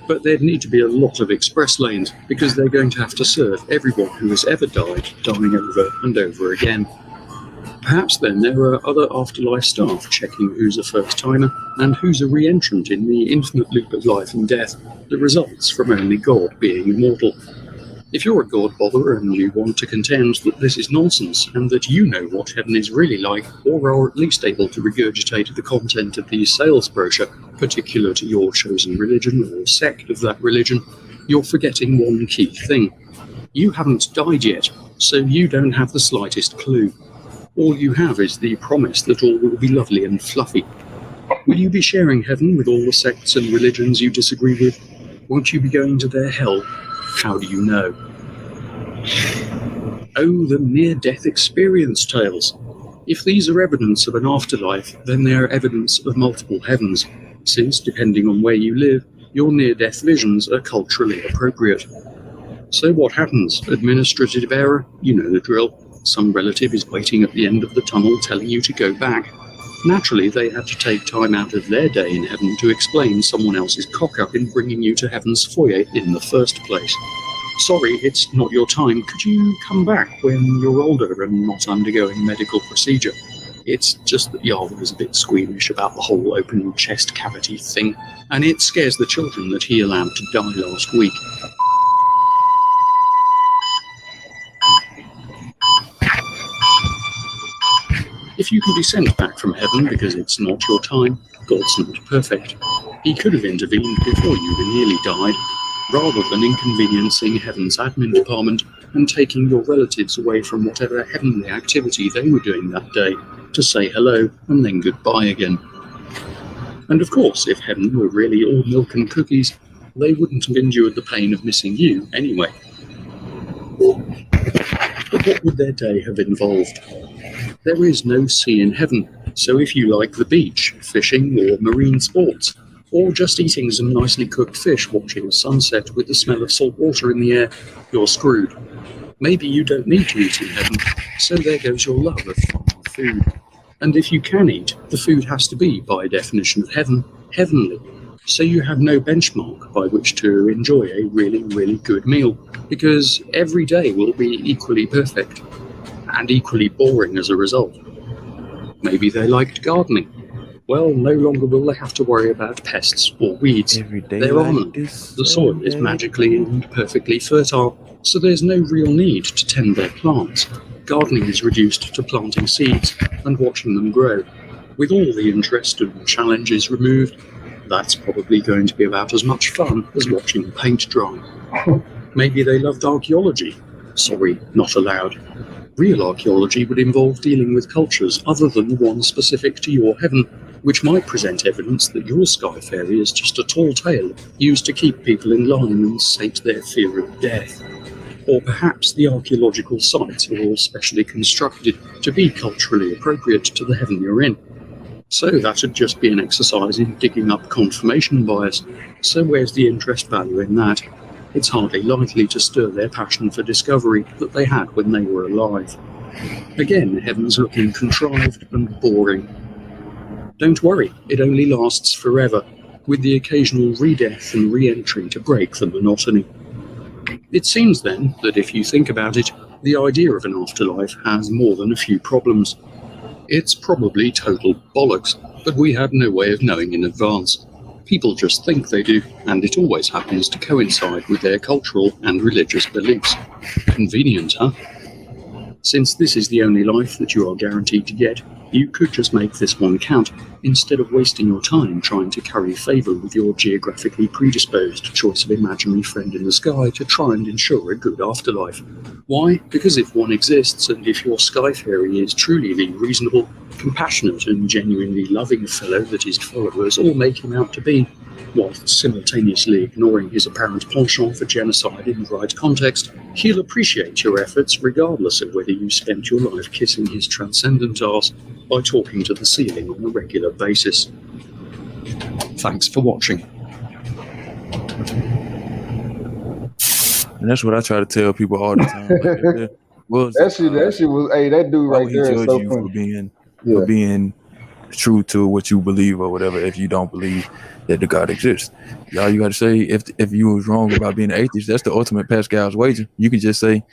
But there'd need to be a lot of express lanes, because they're going to have to serve everyone who has ever died, dying over and over again. Perhaps then there are other afterlife staff checking who's a first-timer and who's a re-entrant in the infinite loop of life and death that results from only God being immortal. If you're a God botherer and you want to contend that this is nonsense and that you know what heaven is really like, or are at least able to regurgitate the content of the sales brochure particular to your chosen religion or sect of that religion, you're forgetting one key thing. You haven't died yet, so you don't have the slightest clue. All you have is the promise that all will be lovely and fluffy. Will you be sharing heaven with all the sects and religions you disagree with? Won't you be going to their hell? How do you know? Oh, the near-death experience tales. If these are evidence of an afterlife, then they are evidence of multiple heavens, since, depending on where you live, your near-death visions are culturally appropriate. So what happens? Administrative error? You know the drill. Some relative is waiting at the end of the tunnel telling you to go back. Naturally, they had to take time out of their day in heaven to explain someone else's cock-up in bringing you to heaven's foyer in the first place. Sorry, it's not your time. Could you come back when you're older and not undergoing medical procedure? It's just that Yahweh is a bit squeamish about the whole open chest cavity thing, and it scares the children that he allowed to die last week. If you can be sent back from heaven because it's not your time, God's not perfect. He could have intervened before you nearly died, rather than inconveniencing heaven's admin department and taking your relatives away from whatever heavenly activity they were doing that day to say hello and then goodbye again. And of course, if heaven were really all milk and cookies, they wouldn't have endured the pain of missing you anyway. But what would their day have involved? There is no sea in heaven, so if you like the beach, fishing, or marine sports, or just eating some nicely cooked fish watching a sunset with the smell of salt water in the air, you're screwed. Maybe you don't need to eat in heaven, so there goes your love of farm food. And if you can eat, the food has to be, by definition of heaven, heavenly. So you have no benchmark by which to enjoy a really, really good meal, because every day will be equally perfect, and equally boring as a result. Maybe they liked gardening. Well, no longer will they have to worry about pests or weeds. They're on them. The soil is magically and perfectly fertile, so there's no real need to tend their plants. Gardening is reduced to planting seeds and watching them grow. With all the interest and challenges removed, that's probably going to be about as much fun as watching paint dry. Maybe they loved archaeology. Sorry, not allowed. Real archaeology would involve dealing with cultures other than the one specific to your heaven, which might present evidence that your sky fairy is just a tall tale used to keep people in line and sate their fear of death. Or perhaps the archaeological sites are all specially constructed to be culturally appropriate to the heaven you're in. So that would just be an exercise in digging up confirmation bias. So where's the interest value in that? It's hardly likely to stir their passion for discovery that they had when they were alive. Again, heaven's looking contrived and boring. Don't worry, it only lasts forever, with the occasional re-death and re-entry to break the monotony. It seems then that if you think about it, the idea of an afterlife has more than a few problems. It's probably total bollocks, but we have no way of knowing in advance. People just think they do, and it always happens to coincide with their cultural and religious beliefs. Convenient, huh? Since this is the only life that you are guaranteed to get, you could just make this one count, instead of wasting your time trying to curry favour with your geographically predisposed choice of imaginary friend in the sky to try and ensure a good afterlife. Why? Because if one exists, and if your sky fairy is truly the reasonable, compassionate and genuinely loving fellow that his followers all make him out to be, whilst simultaneously ignoring his apparent penchant for genocide in the right context, he'll appreciate your efforts regardless of whether you spent your life kissing his transcendent arse by talking to the ceiling on a regular basis. Thanks for watching. And that's what I try to tell people all the time. Like, That shit was, hey, that dude why right would he there is judge so you funny. for being true to what you believe or whatever if you don't believe that the God exists? All you got to say, if you was wrong about being an atheist, that's the ultimate Pascal's wager. You can just say,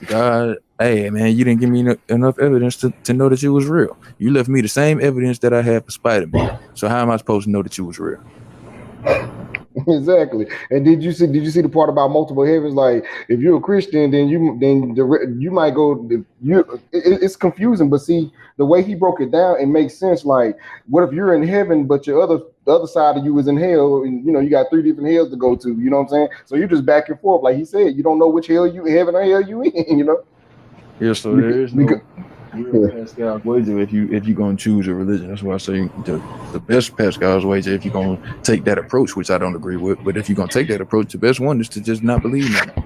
God, hey man, you didn't give me enough evidence to know that you was real. You left me the same evidence that I had for Spider-Man. So how am I supposed to know that you was real? Exactly. And did you see the part about multiple heavens? Like, if you're a Christian, then you might go. It's confusing, but see the way he broke it down, it makes sense. Like, what if you're in heaven, but the other side of you is in hell, and you got 3 different hells to go to. You know what I'm saying? So you're just back and forth, like he said. You don't know which hell you heaven or hell you in. Yeah. So there is no real Pascal's wager if you're gonna choose a religion. That's why I say the best Pascal's wager if you're gonna take that approach, which I don't agree with, but if you're gonna take that approach, the best one is to just not believe in it.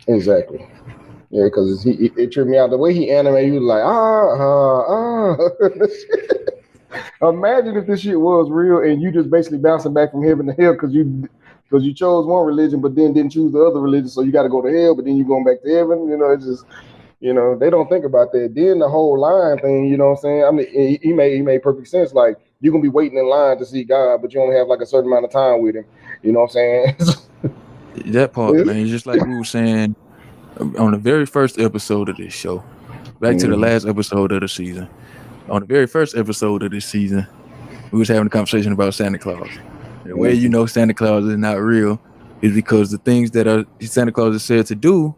Exactly. Yeah, because it tripped me out the way he animated. He was like, Imagine if this shit was real and you just basically bouncing back from heaven to hell because you chose one religion but then didn't choose the other religion, so you got to go to hell, but then you're going back to heaven. It's just. They don't think about that. Then the whole line thing, you know what I'm saying? I mean, he made perfect sense. Like, you're going to be waiting in line to see God, but you only have like a certain amount of time with him. You know what I'm saying? That part, man, just like we were saying on the very first episode of this show, back to the last episode of the season. On the very first episode of this season, we was having a conversation about Santa Claus. The way Santa Claus is not real is because the things that Santa Claus is said to do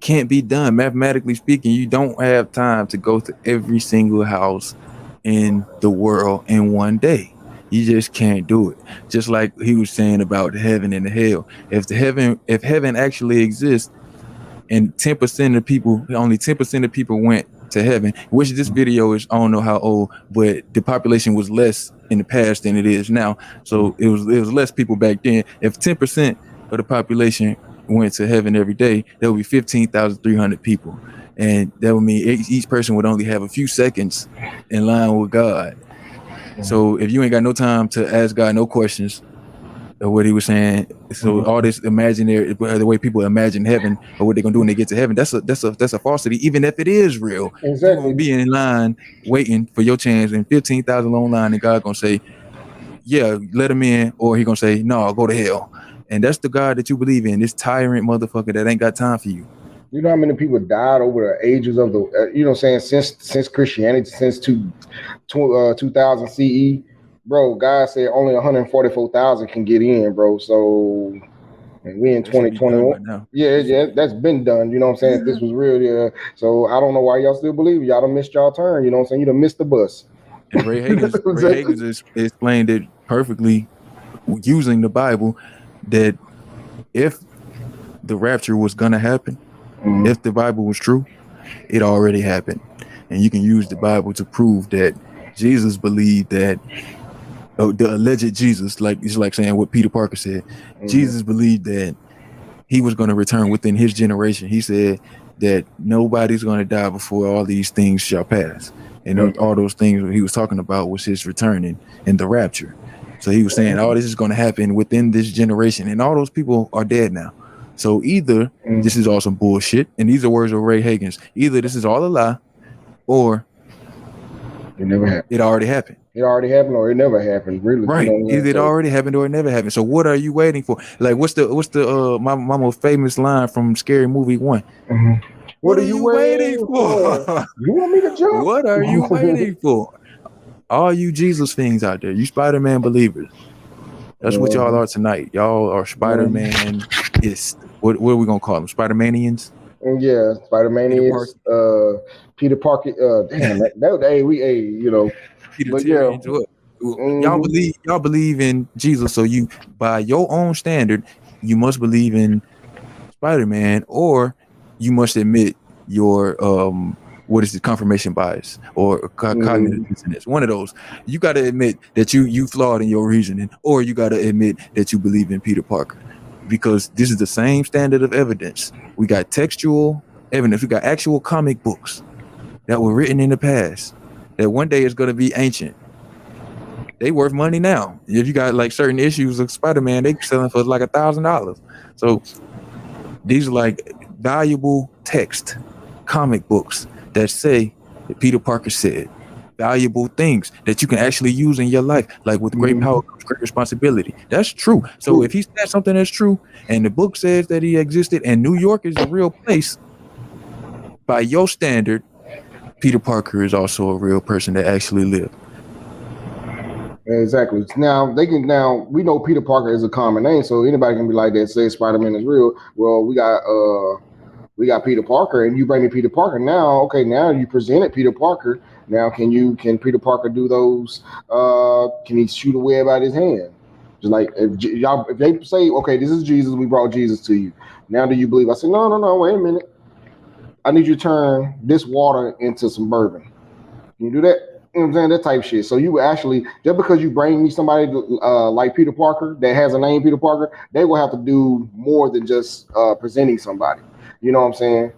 can't be done. Mathematically speaking, you don't have time to go to every single house in the world in one day. You just can't do it. Just like he was saying about the heaven and the hell. If heaven actually exists and only 10% of people went to heaven, which this video is, I don't know how old, but the population was less in the past than it is now. So it was less people back then. If 10% of the population went to heaven every day, there would be 15,300 people, and that would mean each person would only have a few seconds in line with God. So if you ain't got no time to ask God no questions of what he was saying, so all this imaginary, the way people imagine heaven or what they're gonna do when they get to heaven, that's a falsity. Even if it is real, exactly. You're gonna be in line waiting for your chance in 15,000 long line, and God gonna say, yeah, let him in, or he gonna say, no, go to hell. And that's the God that you believe in, this tyrant motherfucker that ain't got time for you. You know how many people died over the ages of the, since Christianity, since 2000 CE? Bro, God said only 144,000 can get in, bro. So, and we in 2021. Yeah, that's been done. You know what I'm saying? If this was real, yeah. So I don't know why y'all still believe it. Y'all done missed y'all turn. You know what I'm saying? You done missed the bus. And Ray Hagins explained it perfectly using the Bible, that if the rapture was gonna happen, if the Bible was true, it already happened. And you can use the Bible to prove that Jesus believed that the alleged Jesus, like it's like saying what Peter Parker said, Jesus believed that he was going to return within his generation. He said that nobody's going to die before all these things shall pass. And all those things he was talking about was his returning and the rapture. So he was saying all this is going to happen within this generation, and all those people are dead now. So either this is all some bullshit, and these are words of Ray Hagen's, either this is all a lie, or it never happened. It already happened. It already happened, or it never happened. Really, right? Either it already happened or it never happened. So what are you waiting for? Like, what's the my most famous line from Scary Movie 1? What are you waiting for? You want me to jump? What are you waiting for? All you Jesus fiends out there, you Spider-Man believers. That's what y'all are tonight. Y'all are Spider-Man. What are we gonna call them? Spider-Manians? Yeah, Spider-Manians. Peter Parker. Damn, Peter but y'all believe in Jesus, so you, by your own standard, you must believe in Spider-Man, or you must admit your what is the confirmation bias or cognitive dissonance. One of those. You got to admit that you flawed in your reasoning, or you got to admit that you believe in Peter Parker, because this is the same standard of evidence. We got textual evidence. We got actual comic books that were written in the past that one day is going to be ancient. They worth money now. If you got like certain issues of Spider-Man, they selling for like $1,000. So these are like valuable text comic books that say that Peter Parker said, valuable things that you can actually use in your life, like with great power comes great responsibility. That's true. So if he said something that's true, and the book says that he existed, and New York is a real place, by your standard, Peter Parker is also a real person that actually lived. Exactly. Now we know Peter Parker is a common name, so anybody can be like that, say Spider-Man is real. Well, we got Peter Parker, and you bring me Peter Parker. Now you presented Peter Parker. Now can Peter Parker do those? Can he shoot a web out his hand? Just like if they say, okay, this is Jesus, we brought Jesus to you. Now do you believe? I said, no, wait a minute. I need you to turn this water into some bourbon. Can you do that? You know what I'm saying? That type of shit. So you actually, just because you bring me somebody like Peter Parker that has a name Peter Parker, they will have to do more than just presenting somebody. You know what I'm saying?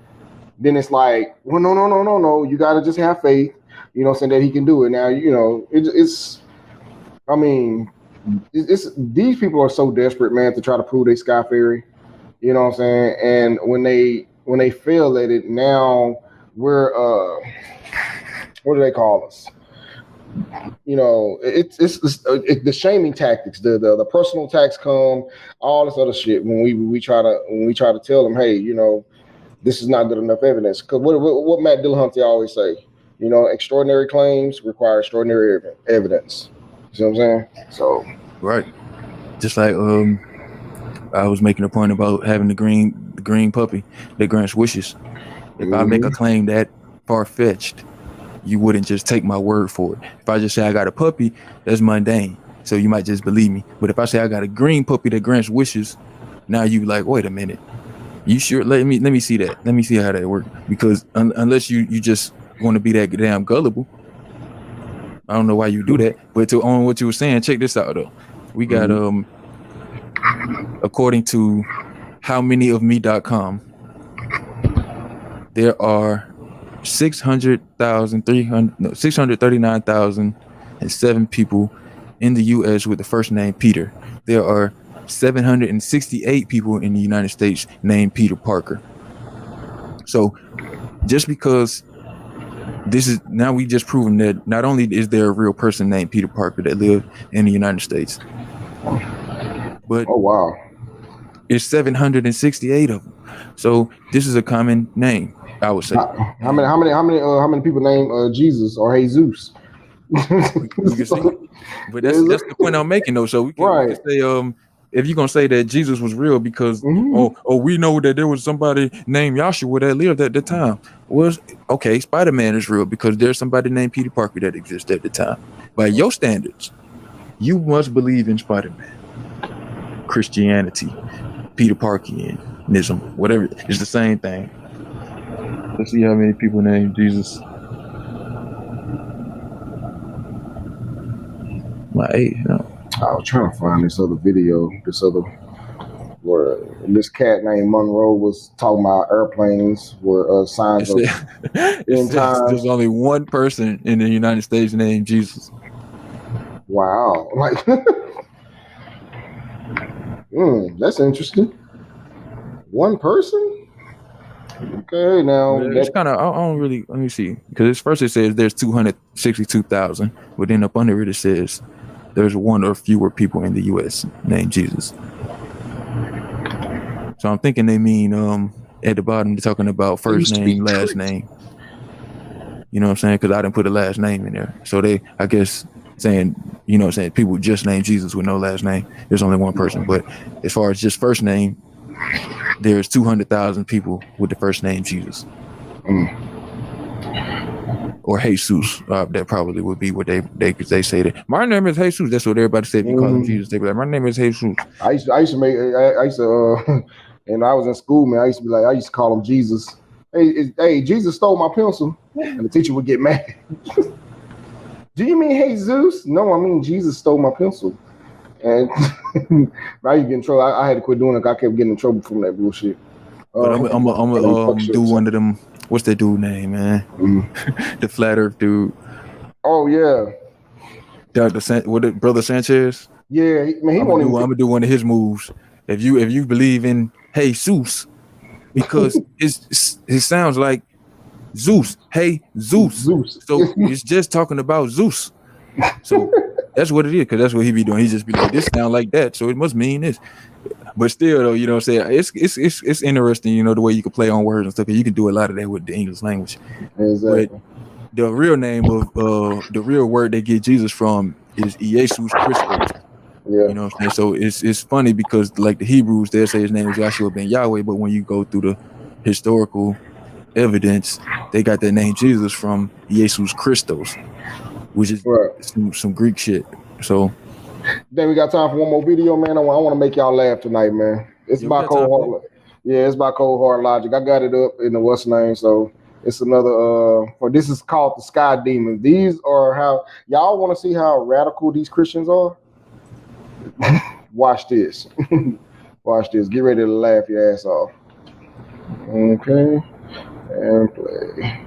Then it's like, well, no. You got to just have faith, you know what I'm saying, that he can do it. Now, you know, it's these people are so desperate, man, to try to prove they Sky Fairy. You know what I'm saying? And when they fail at it, now we're, what do they call us? You know, it's the shaming tactics, the personal attacks come, all this other shit when we try to tell them, hey, you know, this is not good enough evidence. Because what Matt Dillahunty always say, you know, extraordinary claims require extraordinary evidence. You see what I'm saying? So right, just like I was making a point about having the green puppy that grants wishes. If I make a claim that far-fetched, you wouldn't just take my word for it. If I just say I got a puppy, that's mundane, so you might just believe me. But if I say I got a green puppy that grants wishes, now you like, wait a minute, you sure? Let me see that. Let me see how that works. Because unless you just want to be that damn gullible, I don't know why you do that. But on what you were saying, check this out though. We got according to howmanyofme.com, there are 639,007 people in the U.S. with the first name Peter. There are 768 people in the United States named Peter Parker. So just because this is, now we just proven that not only is there a real person named Peter Parker that lived in the United States, but oh wow, it's 768 of them. So this is a common name, I would say. How many people name Jesus or Jesus? You can see, but that's the point I'm making though. So we can say, if you're gonna say that Jesus was real because we know that there was somebody named Yahshua that lived at the time. Well, okay, Spider-Man is real because there's somebody named Peter Parker that existed at the time. By your standards, you must believe in Spider-Man, Christianity, Peter Parkianism, whatever. It's the same thing. Let's see how many people named Jesus. My age, no. I was trying to find this other video, where this cat named Monroe was talking about airplanes were signs of end times. There's only one person in the United States named Jesus. Wow, like that's interesting. One person. Okay, now It's kind of, I don't really, let me see, because first it says there's 262,000, but then up under it says there's one or fewer people in the U.S. named Jesus. So I'm thinking they mean at the bottom they're talking about first name, last name. You know what I'm saying? Because I didn't put a last name in there. So they, I guess, saying, you know what I'm saying, people just named Jesus with no last name. There's only one person. But as far as just first name, there's 200,000 people with the first name Jesus. Or Jesus. That probably would be what they say that. My name is Jesus. That's what everybody say if you call him Jesus. They be like, my name is Jesus. I used to and I was in school, man. I used to call him Jesus. Hey, Jesus stole my pencil, and the teacher would get mad. Do you mean Jesus? No, I mean Jesus stole my pencil. And I used to get in trouble. I had to quit doing it. I kept getting in trouble from that bullshit. But I'm gonna do one of them. What's that dude name, man? The flat Earth dude. Oh yeah, Brother Sanchez. Yeah, man. I'm gonna do one of his moves. If you believe in Jesus, because it sounds like Zeus. Hey, Zeus. So it's just talking about Zeus. So that's what it is, because that's what he be doing. He just be like, this sound like that, so it must mean this. But still, though, you know what I'm saying? It's interesting, you know, the way you can play on words and stuff. You can do a lot of that with the English language. Exactly. But the real name of the real word they get Jesus from is Jesus Christos. Yeah. You know what I'm saying? So it's funny because like the Hebrews, they'll say his name is Joshua ben Yahweh, but when you go through the historical evidence, they got that name Jesus from Jesus Christos, which is some Greek shit. So then we got time for one more video, man. I want to make y'all laugh tonight, man. It's by Cold Hard. Yeah, it's by Cold Hard Logic. I got it up in the what's name, so it's another. This is called the Sky Demons. These are how y'all want to see how radical these Christians are. Watch this. Watch this. Get ready to laugh your ass off. Okay, and play.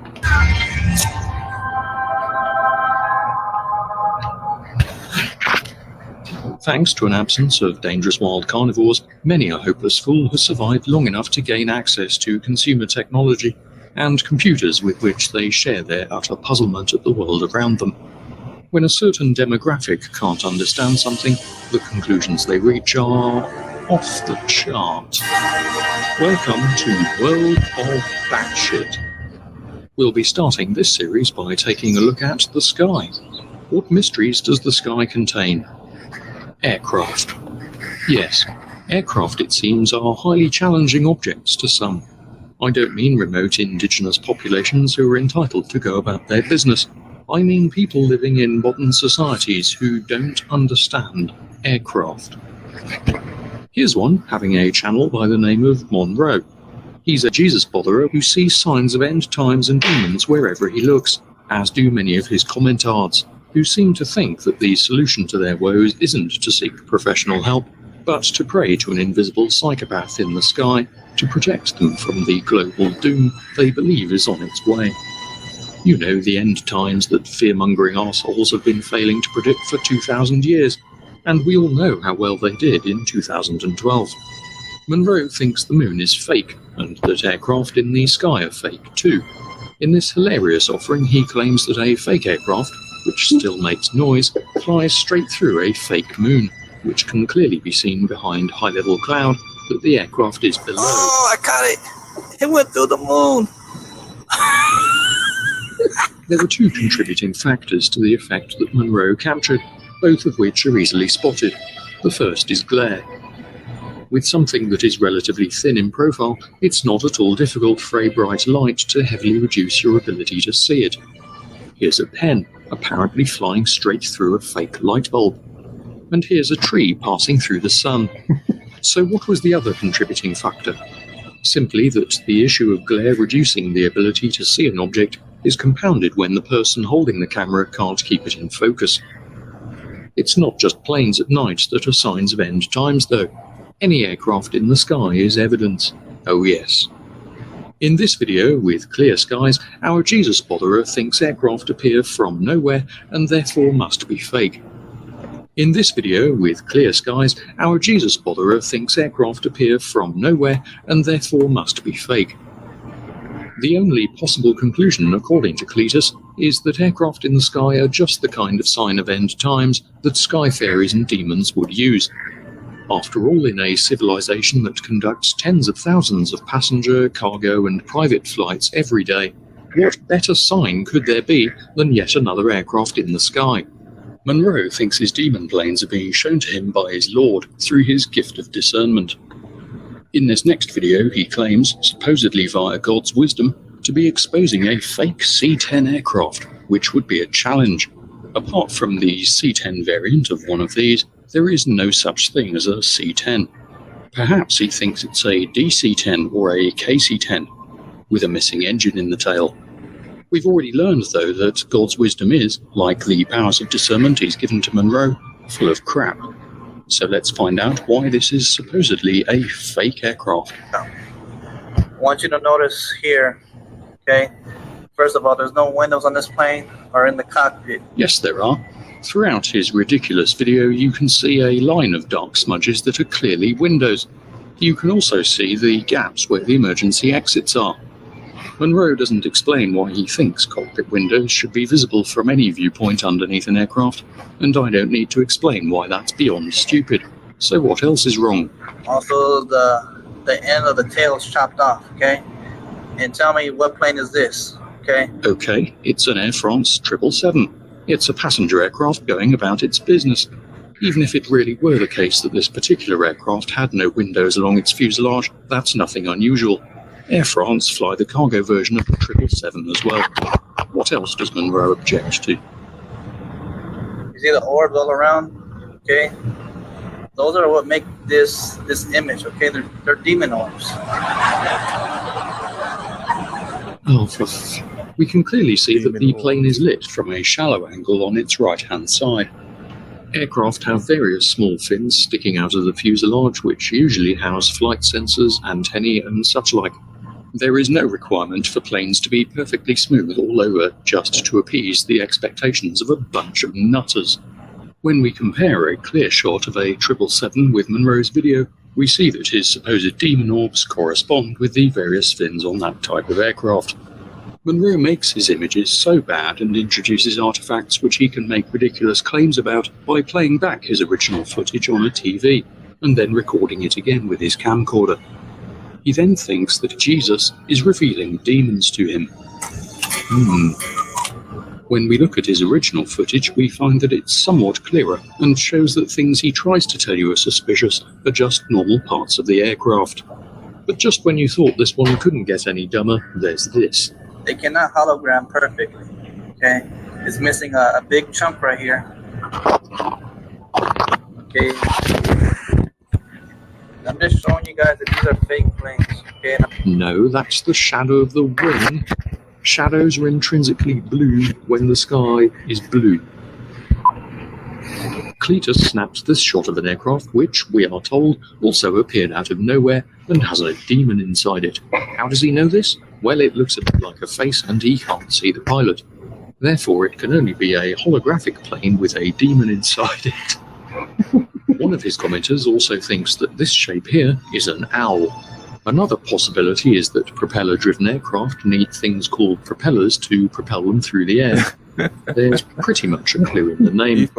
Thanks to an absence of dangerous wild carnivores, many a hopeless fool has survived long enough to gain access to consumer technology and computers with which they share their utter puzzlement at the world around them. When a certain demographic can't understand something, the conclusions they reach are off the chart. Welcome to World of Batshit. We'll be starting this series by taking a look at the sky. What mysteries does the sky contain? Aircraft. Yes, aircraft, it seems, are highly challenging objects to some. I don't mean remote indigenous populations who are entitled to go about their business. I mean people living in modern societies who don't understand aircraft. Here's one having a channel by the name of Monroe. He's a Jesus botherer who sees signs of end times and demons wherever he looks, as do many of his commentards, who seem to think that the solution to their woes isn't to seek professional help, but to pray to an invisible psychopath in the sky to protect them from the global doom they believe is on its way. You know, the end times that fear-mongering arseholes have been failing to predict for 2,000 years, and we all know how well they did in 2012. Monroe thinks the moon is fake, and that aircraft in the sky are fake too. In this hilarious offering, he claims that a fake aircraft, which still makes noise, flies straight through a fake moon, which can clearly be seen behind high-level cloud that the aircraft is below. Oh, I got it! It went through the moon! There were two contributing factors to the effect that Monroe captured, both of which are easily spotted. The first is glare. With something that is relatively thin in profile, it's not at all difficult for a bright light to heavily reduce your ability to see it. Here's a pen, apparently flying straight through a fake light bulb. And here's a tree passing through the sun. So what was the other contributing factor? Simply that the issue of glare reducing the ability to see an object is compounded when the person holding the camera can't keep it in focus. It's not just planes at night that are signs of end times, though. Any aircraft in the sky is evidence. Oh yes. In this video, with clear skies, our Jesus botherer thinks aircraft appear from nowhere and therefore must be fake. In this video, with clear skies, our Jesus botherer thinks aircraft appear from nowhere and therefore must be fake. The only possible conclusion, according to Cletus, is that aircraft in the sky are just the kind of sign of end times that sky fairies and demons would use. After all, in a civilization that conducts tens of thousands of passenger, cargo and private flights every day, what better sign could there be than yet another aircraft in the sky? Monroe thinks his demon planes are being shown to him by his lord through his gift of discernment. In this next video, he claims, supposedly via God's wisdom, to be exposing a fake C-10 aircraft, which would be a challenge. Apart from the C-10 variant of one of these, there is no such thing as a C-10. Perhaps he thinks it's a DC-10 or a KC-10, with a missing engine in the tail. We've already learned, though, that God's wisdom is, like the powers of discernment he's given to Monroe, full of crap. So let's find out why this is supposedly a fake aircraft. I want you to notice here, okay? First of all, there's no windows on this plane or in the cockpit. Yes, there are. Throughout his ridiculous video, you can see a line of dark smudges that are clearly windows. You can also see the gaps where the emergency exits are. Monroe doesn't explain why he thinks cockpit windows should be visible from any viewpoint underneath an aircraft, and I don't need to explain why that's beyond stupid. So what else is wrong? Also, the end of the tail is chopped off, okay? And tell me, what plane is this, okay? Okay, it's an Air France 777. It's a passenger aircraft going about its business. Even if it really were the case that this particular aircraft had no windows along its fuselage, that's nothing unusual. Air France fly the cargo version of the 777 as well. What else does Monroe object to? You see the orbs all around, okay? Those are what make this image, okay? They're demon orbs. Oh, we can clearly see that the plane is lit from a shallow angle on its right-hand side. Aircraft have various small fins sticking out of the fuselage, which usually house flight sensors, antennae, and such like. There is no requirement for planes to be perfectly smooth all over just to appease the expectations of a bunch of nutters. When we compare a clear shot of a 777 with Monroe's video, we see that his supposed demon orbs correspond with the various fins on that type of aircraft. Monroe makes his images so bad and introduces artifacts which he can make ridiculous claims about by playing back his original footage on a TV, and then recording it again with his camcorder. He then thinks that Jesus is revealing demons to him. When we look at his original footage, we find that it's somewhat clearer and shows that things he tries to tell you are suspicious are just normal parts of the aircraft. But just when you thought this one couldn't get any dumber, there's this. They cannot hologram perfectly, okay? It's missing a big chunk right here. Okay. I'm just showing you guys that these are fake planes, okay? No, that's the shadow of the wing. Shadows are intrinsically blue when the sky is blue. Cletus snaps this shot of an aircraft which, we are told, also appeared out of nowhere and has a demon inside it. How does he know this? Well, it looks a bit like a face and he can't see the pilot. Therefore, it can only be a holographic plane with a demon inside it. One of his commenters also thinks that this shape here is an owl. Another possibility is that propeller-driven aircraft need things called propellers to propel them through the air. There's pretty much a clue in the name.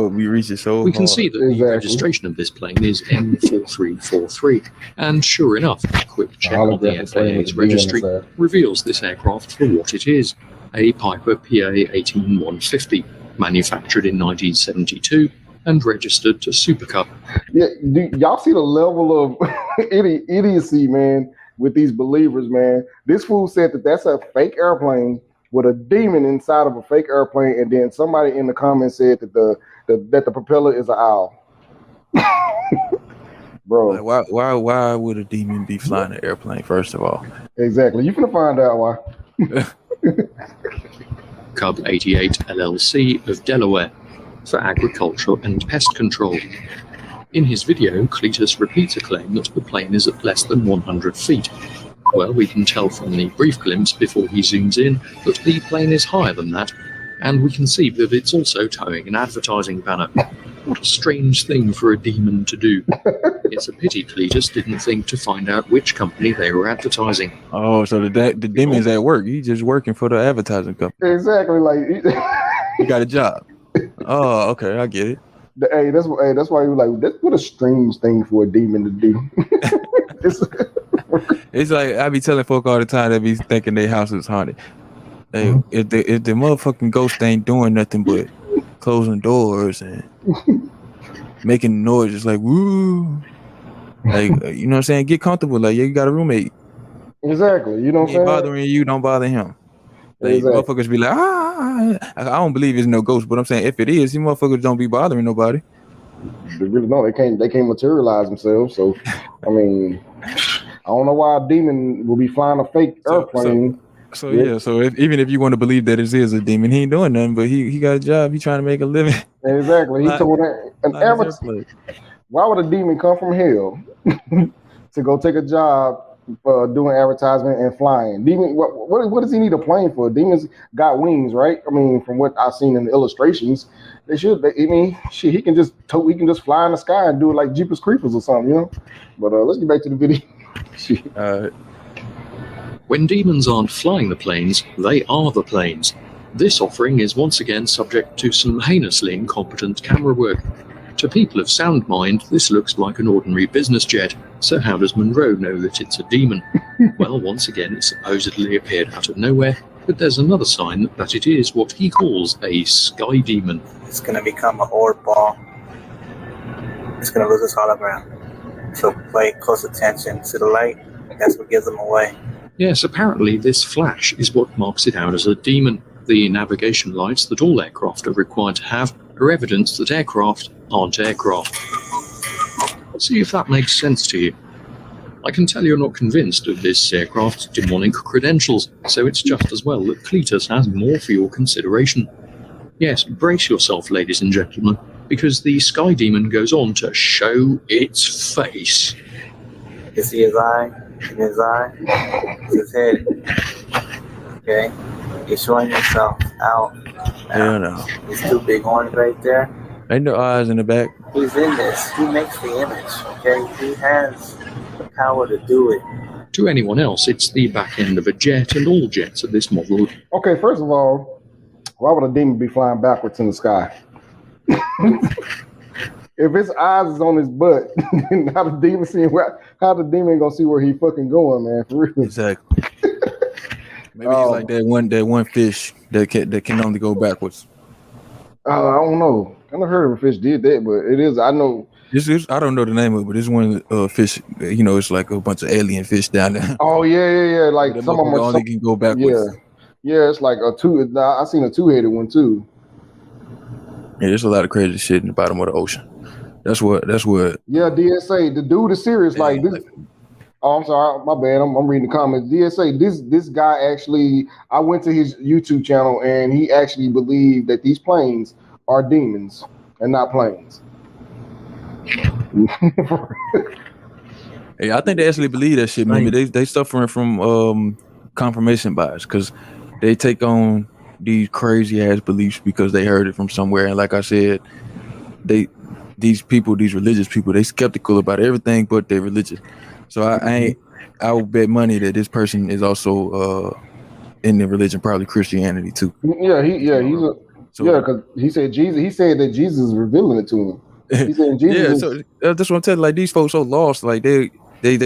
We can see that the registration of this plane is N4343, and sure enough, a quick check on the FAA's registry reveals this aircraft for what it is, a Piper PA-18150, manufactured in 1972 and registered to Super Cup. Yeah, y'all see the level of idiocy, man, with these believers, man. This fool said that that's a fake airplane with a demon inside of a fake airplane, and then somebody in the comments said that the propeller is an owl. Bro, like, why would a demon be flying an airplane? First of all, exactly. You finna find out why. Cub 88 LLC of Delaware for agricultural and pest control. In his video, Cletus repeats a claim that the plane is at less than 100 feet. Well, we can tell from the brief glimpse before he zooms in that the plane is higher than that, and we can see that it's also towing an advertising banner. What a strange thing for a demon to do. It's a pity Cletus didn't think to find out which company they were advertising. Oh, so the demon's at work. He's just working for the advertising company. Exactly. Like, He got a job. Oh, okay, I get it. that's why you like. What a strange thing for a demon to do. It's like I be telling folk all the time that be thinking their house is haunted. Hey, if the motherfucking ghost ain't doing nothing but closing doors and making noises like woo, like you know what I'm saying, get comfortable. Like you got a roommate. Exactly. You know what I'm He ain't saying? bothering you, don't bother him. Like Exactly. motherfuckers be like, I don't believe it's no ghost, but I'm saying if it is, you motherfuckers don't be bothering nobody. They really don't. They can't materialize themselves. So, I mean, I don't know why a demon will be flying a fake airplane. So even if you want to believe that it is a demon, he ain't doing nothing, but he got a job. He trying to make a living. Exactly. He told an average. Why would a demon come from hell to go take a job doing advertisement and flying? Demon, what does he need a plane for? Demons got wings, right? I mean, from what I've seen in the illustrations, they should. I mean, shit, he can just fly in the sky and do it like Jeepers Creepers or something, you know. But let's get back to the video. When demons aren't flying the planes, they are the planes. This offering is once again subject to some heinously incompetent camera work. To people of sound mind, this looks like an ordinary business jet, so how does Monroe know that it's a demon? Well, once again, it supposedly appeared out of nowhere, but there's another sign that it is what he calls a sky demon. It's going to become an orb ball. It's going to lose its hologram. So pay close attention to the light. That's what gives them away. Yes, apparently this flash is what marks it out as a demon. The navigation lights that all aircraft are required to have are evidence that aircraft aren't aircraft. See if that makes sense to you. I can tell you're not convinced of this aircraft's demonic credentials, so it's just as well that Cletus has more for your consideration. Yes, brace yourself, ladies and gentlemen, because the Sky Demon goes on to show its face. You see his eye? His eye? His head. Okay? You're showing yourself out. Yeah, no. These two big horns right there. Ain't no eyes in the back. He's in this. He makes the image. Okay? He has the power to do it. To anyone else, it's the back end of a jet, and all jets of this model. Okay, first of all, why would a demon be flying backwards in the sky? If his eyes is on his butt, how the demon gonna see where he fucking going, man? For real. Exactly. Maybe he's like that one fish that can only go backwards. I don't know. I never heard of a fish did that, but it is. I know. I don't know the name of it, but it's one fish. You know, it's like a bunch of alien fish down there. Oh yeah. Like some of them only can go backwards. Yeah. It's like a two. I seen a two-headed one too. Yeah, there's a lot of crazy shit in the bottom of the ocean. That's what. Yeah, DSA. The dude is serious. Like this. Oh, I'm sorry. My bad. I'm reading the comments. DSA. This guy actually. I went to his YouTube channel and he actually believed that these planes are demons and not planes. Hey, I think they actually believe that shit. Maybe they suffering from confirmation bias because they take on these crazy ass beliefs because they heard it from somewhere. And like I said, these religious people, they skeptical about everything but their religion. So I would bet money that this person is also in the religion, probably Christianity too. Yeah, because he said Jesus. He said that Jesus is revealing it to him. He said Jesus. So that's what I'm telling you. Like these folks so lost, like they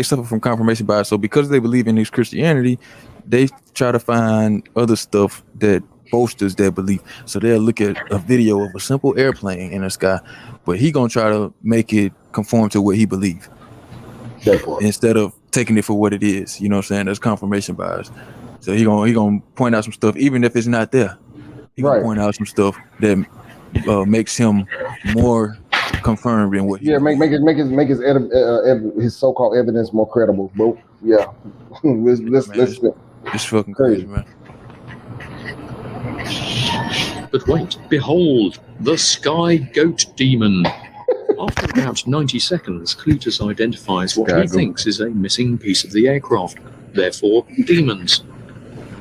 suffer from confirmation bias. So because they believe in this Christianity, they try to find other stuff that bolsters their belief. So they'll look at a video of a simple airplane in the sky, but he gonna try to make it conform to what he believes instead of taking it for what it is. You know what I'm saying? That's confirmation bias. So he gonna point out some stuff even if it's not there. He gonna point out some stuff that makes him more confirmed in what he make his so-called evidence more credible. But yeah, let's it's fucking crazy, man. But wait, behold, the Sky Goat Demon. After about 90 seconds, Cletus identifies what he Chicago. thinks is a missing piece of the aircraft, therefore demons.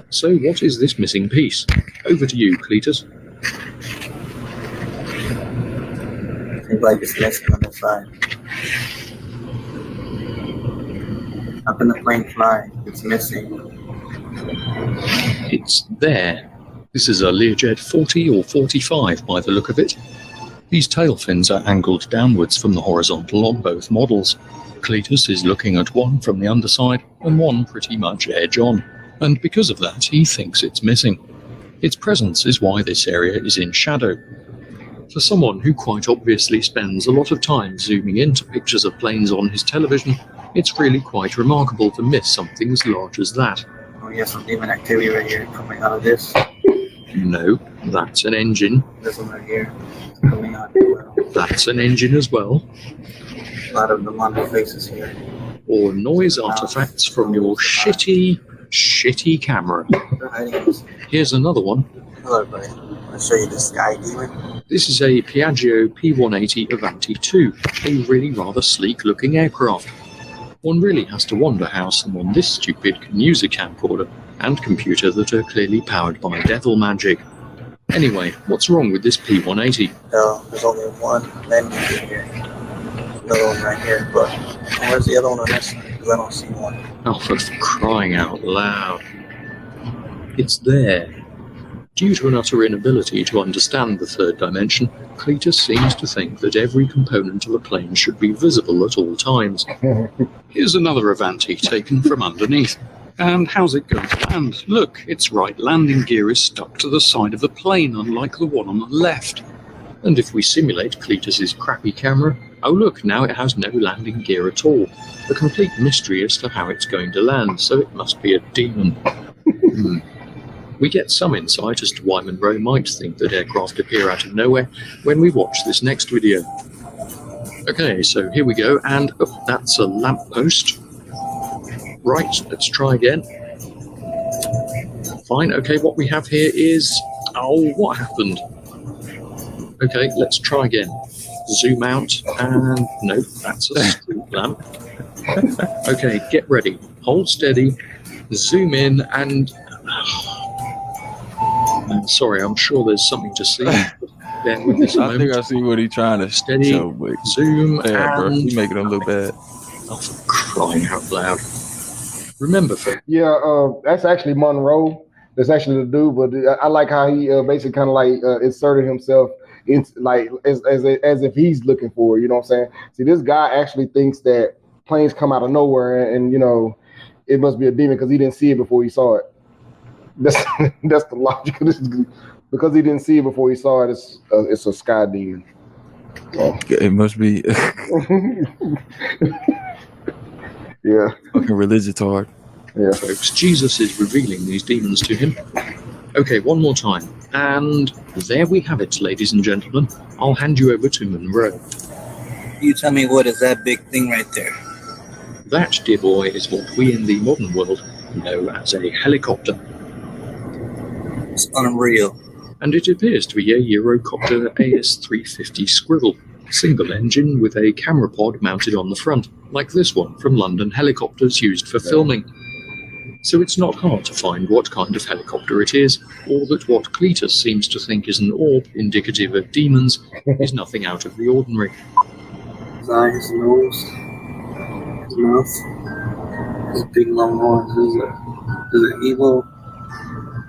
So what is this missing piece? Over to you, Cletus. Seems like it's missing on the side. How can the plane fly? It's missing. It's there. This is a Learjet 40 or 45 by the look of it. These tail fins are angled downwards from the horizontal on both models. Cletus is looking at one from the underside and one pretty much edge on, and because of that he thinks it's missing. Its presence is why this area is in shadow. For someone who quite obviously spends a lot of time zooming into pictures of planes on his television, it's really quite remarkable to miss something as large as that. Oh, we have some demon activity right here coming out of this. No, that's an engine. This one right here coming out as well. That's an engine as well. A lot of demonic faces here. Or noise artifacts from your shitty camera. They're hiding this. Here's another one. Hello, everybody. I'll show you the sky demon. This is a Piaggio P180 Avanti 2, a really rather sleek-looking aircraft. One really has to wonder how someone this stupid can use a camcorder and computer that are clearly powered by devil magic. Anyway, what's wrong with this P180? No, there's only one landing gear here. Another one right here, but where's the other one on this side? Because I don't see one. Oh, for crying out loud. It's there. Due to an utter inability to understand the third dimension, Cletus seems to think that every component of a plane should be visible at all times. Here's another Avanti taken from underneath. And how's it going to land? Look, its right landing gear is stuck to the side of the plane, unlike the one on the left. And if we simulate Cletus's crappy camera, oh look, now it has no landing gear at all. A complete mystery as to how it's going to land, so it must be a demon. We get some insight as to why Monroe might think that aircraft appear out of nowhere when we watch this next video. Okay, so here we go, and that's a lamppost. Right, let's try again. Fine, okay, what we have here is... Oh, what happened? Okay, let's try again. Zoom out, and nope, that's a street lamp. Okay, get ready. Hold steady, zoom in, and... sorry, I'm sure there's something to see. Bear with this a I moment. think I see what he's trying to Steady, show, but zoom, yeah, bro, and... you making him look bad. Oh, for crying out loud. Remember, folks, Yeah, that's actually Monroe. That's actually the dude, but I like how he basically kind of like inserted himself in, like as if he's looking for it, you know what I'm saying? See, this guy actually thinks that planes come out of nowhere, and you know, it must be a demon because he didn't see it before he saw it. That's the logic of this. Because he didn't see it before he saw it, it's a sky demon. Oh. It must be Yeah. fucking religitard. Yeah. folks, Jesus is revealing these demons to him. Okay, one more time. And there we have it, ladies and gentlemen. I'll hand you over to Monroe. You tell me what is that big thing right there? That, dear boy, is what we in the modern world know as a helicopter. It's unreal. And it appears to be a Eurocopter AS350 Scribble, single engine with a camera pod mounted on the front, like this one from London Helicopters used for filming. So it's not hard to find what kind of helicopter it is, or that what Cletus seems to think is an orb indicative of demons is nothing out of the ordinary. His eyes, his nose, his mouth, his big long horns. There's an evil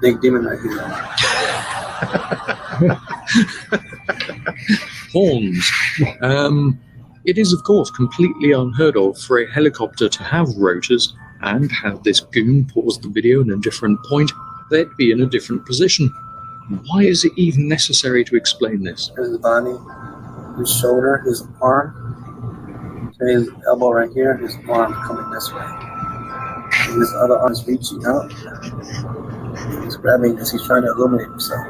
big demon right here. Horns. It is, of course, completely unheard of for a helicopter to have rotors, and had this goon pause the video in a different point, they'd be in a different position. Why is it even necessary to explain this? Here's his body, his shoulder, his arm, his elbow right here, his arm coming this way. And his other arm is reaching out. He's grabbing this, he's trying to illuminate himself.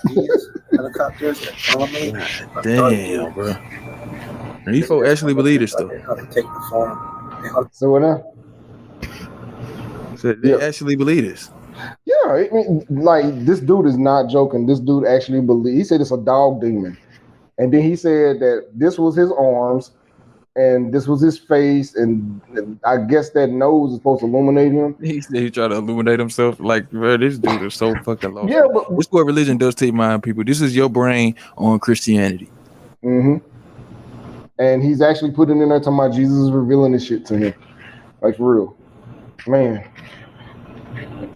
These helicopters that illuminate. Damn, bro. And these folks actually believe this stuff. How they take the form. So what now? So they actually believe this. Yeah, I mean, like this dude is not joking. This dude actually believes. He said it's a dog demon, And then he said that this was his arms and this was his face, and I guess that nose is supposed to illuminate him. He said he tried to illuminate himself. Like, bro, this dude is so fucking lost. Yeah, but This is what religion does to your mind, people. This is your brain on Christianity. And he's actually putting in there talking about Jesus is revealing this shit to him. Like, for real. Man.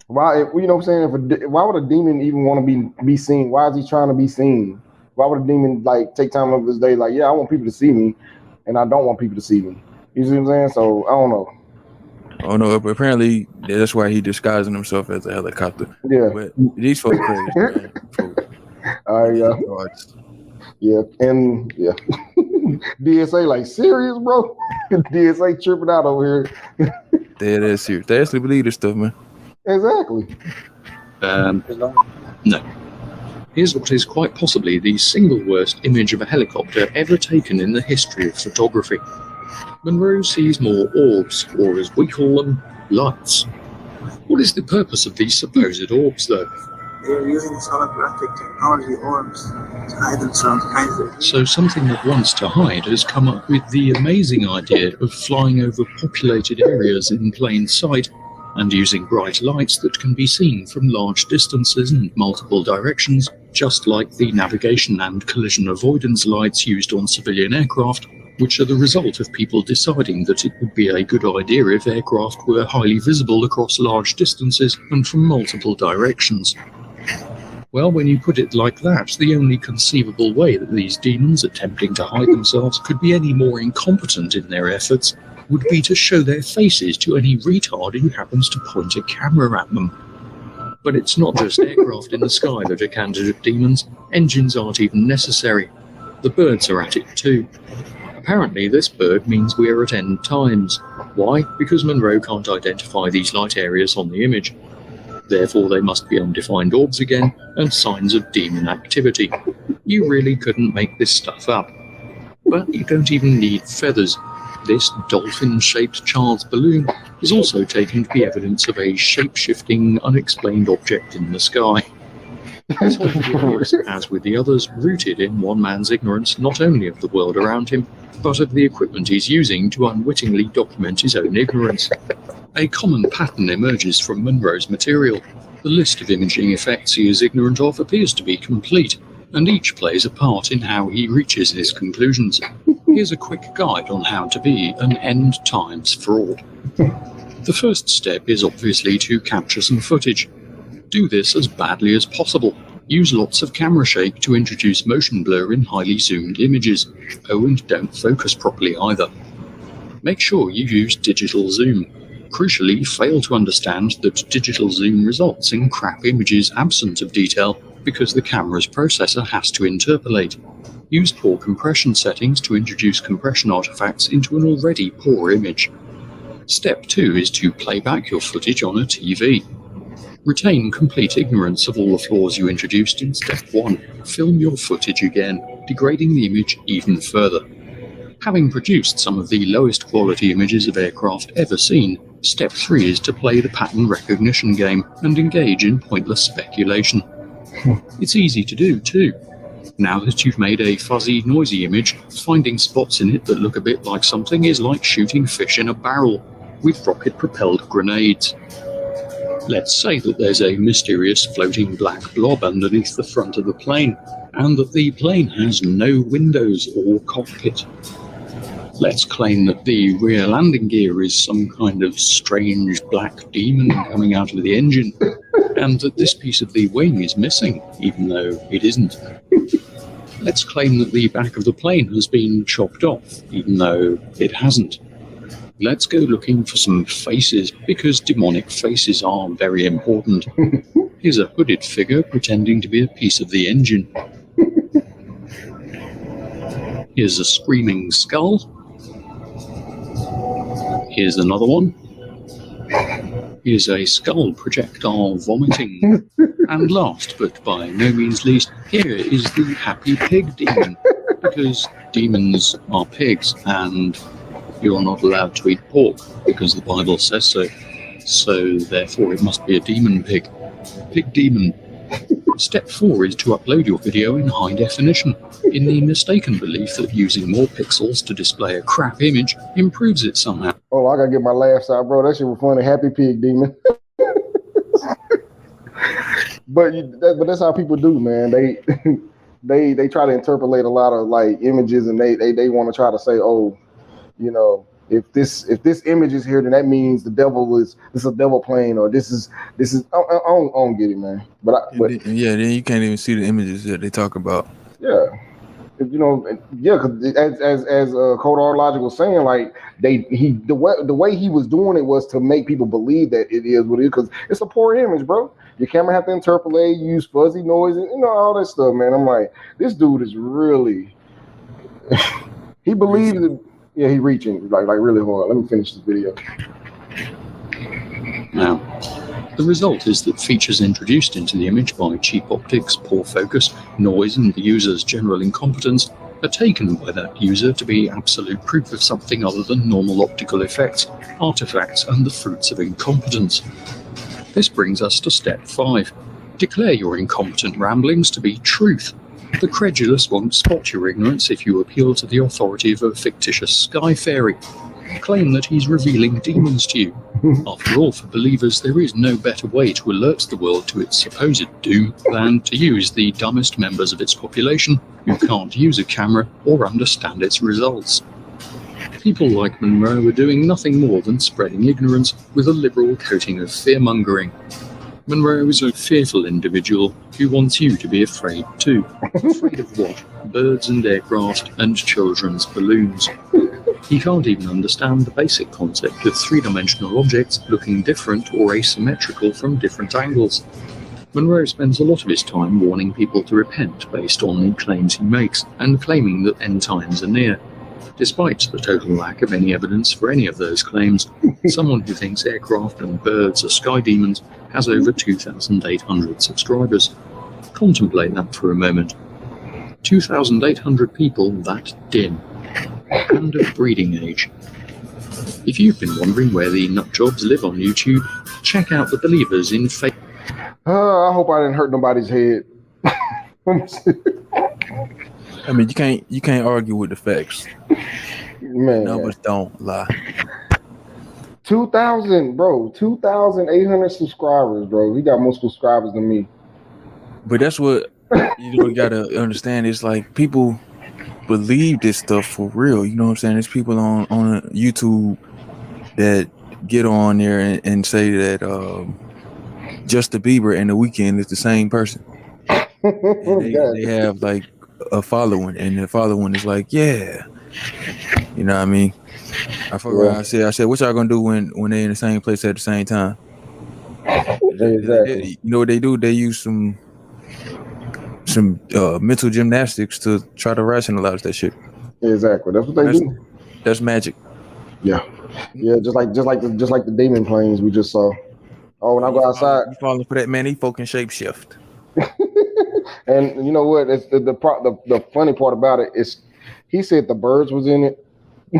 Why, you know what I'm saying? Why would a demon even want to be seen? Why is he trying to be seen? Why would a demon like take time out of his day? Like, yeah, I want people to see me, and I don't want people to see me. You see what I'm saying? So I don't know. Oh no, but apparently that's why he disguising himself as a helicopter. Yeah. But these folks crazy, man. Yeah, and yeah. DSA like serious, bro. DSA tripping out over here. That's serious. They actually believe this stuff, man. Exactly. No. Here's what is quite possibly the single worst image of a helicopter ever taken in the history of photography. Monroe sees more orbs, or as we call them, lights. What is the purpose of these supposed orbs, though? They're using holographic technology orbs to hide themselves behind their So something that wants to hide has come up with the amazing idea of flying over populated areas in plain sight and using bright lights that can be seen from large distances and multiple directions, just like the navigation and collision avoidance lights used on civilian aircraft, which are the result of people deciding that it would be a good idea if aircraft were highly visible across large distances and from multiple directions. Well, when you put it like that, the only conceivable way that these demons attempting to hide themselves could be any more incompetent in their efforts would be to show their faces to any retard who happens to point a camera at them. But it's not just aircraft in the sky that are candidate demons. Engines aren't even necessary. The birds are at it too. Apparently this bird means we're at end times. Why? Because Monroe can't identify these light areas on the image. Therefore they must be undefined orbs again, and signs of demon activity. You really couldn't make this stuff up. But you don't even need feathers. This dolphin-shaped child's balloon is also taken to be evidence of a shape-shifting, unexplained object in the sky. This whole video is, as with the others, rooted in one man's ignorance not only of the world around him, but of the equipment he's using to unwittingly document his own ignorance. A common pattern emerges from Monroe's material. The list of imaging effects he is ignorant of appears to be complete, and each plays a part in how he reaches his conclusions. Here's a quick guide on how to be an end times fraud. The first step is obviously to capture some footage. Do this as badly as possible. Use lots of camera shake to introduce motion blur in highly zoomed images. Oh, and don't focus properly either. Make sure you use digital zoom. Crucially, fail to understand that digital zoom results in crap images absent of detail because the camera's processor has to interpolate. Use poor compression settings to introduce compression artifacts into an already poor image. Step 2 is to play back your footage on a TV. Retain complete ignorance of all the flaws you introduced in step 1. Film your footage again, degrading the image even further. Having produced some of the lowest quality images of aircraft ever seen, step 3 is to play the pattern recognition game and engage in pointless speculation. It's easy to do too. Now that you've made a fuzzy, noisy image, finding spots in it that look a bit like something is like shooting fish in a barrel with rocket-propelled grenades. Let's say that there's a mysterious floating black blob underneath the front of the plane, and that the plane has no windows or cockpit. Let's claim that the rear landing gear is some kind of strange black demon coming out of the engine, and that this piece of the wing is missing, even though it isn't. Let's claim that the back of the plane has been chopped off, even though it hasn't. Let's go looking for some faces, because demonic faces are very important. Here's a hooded figure pretending to be a piece of the engine. Here's a screaming skull. Here's another one. Here's a skull projectile vomiting. And last, but by no means least, here is the happy pig demon, because demons are pigs, and you're not allowed to eat pork, because the Bible says so. So, therefore, it must be a demon pig. Pig demon. Step 4 is to upload your video in high definition, in the mistaken belief that using more pixels to display a crap image improves it somehow. Oh, I gotta get my laughs out, bro. That shit was funny. Happy pig demon. but that's how people do, man. They try to interpolate a lot of like images, and they want to try to say, oh, you know, if this image is here, then that means this is a devil plane, or this is I don't get it, man. But then you can't even see the images that they talk about. Yeah, you know, yeah, because as Code R Logic was saying, like the way he was doing it was to make people believe that it is what it is, because it's a poor image, bro. Your camera have to interpolate, use fuzzy noise, and you know all that stuff, man. I'm like, this dude is really he believes it. Yeah, he reaching like really hard. Let me finish this video. Now, the result is that features introduced into the image by cheap optics, poor focus, noise, and the user's general incompetence are taken by that user to be absolute proof of something other than normal optical effects, artifacts, and the fruits of incompetence. This brings us to step 5. Declare your incompetent ramblings to be truth. The credulous won't spot your ignorance if you appeal to the authority of a fictitious sky fairy. Claim that he's revealing demons to you. After all, for believers, there is no better way to alert the world to its supposed doom than to use the dumbest members of its population who can't use a camera or understand its results. People like Monroe are doing nothing more than spreading ignorance with a liberal coating of fear-mongering. Monroe is a fearful individual who wants you to be afraid too. Afraid of what? Birds and aircraft and children's balloons. He can't even understand the basic concept of three-dimensional objects looking different or asymmetrical from different angles. Monroe spends a lot of his time warning people to repent based on the claims he makes and claiming that end times are near. Despite the total lack of any evidence for any of those claims, someone who thinks aircraft and birds are sky demons has over 2,800 subscribers. Contemplate that for a moment. 2,800 people that dim, and of breeding age. If you've been wondering where the nutjobs live on YouTube, check out the believers in faith. I hope I didn't hurt nobody's head. I mean, you can't argue with the facts. Man, Numbers don't lie. 2,800 subscribers, bro. He got more subscribers than me. But that's what you gotta understand. It's like people believe this stuff for real. You know what I'm saying? There's people on YouTube that get on there and say that Justin Bieber and The Weeknd is the same person. And they have like a following, and the following is like, yeah, you know what I mean? I forgot what I said, what y'all gonna do when they in the same place at the same time? Exactly. You know what they do? They use some mental gymnastics to try to rationalize that shit. Exactly. That's what they do. That's magic. Yeah. Just like the demon planes we just saw. Oh, when I go outside, you falling for that, man? He fucking shapeshift. And you know what? It's the funny part about it is he said the birds was in it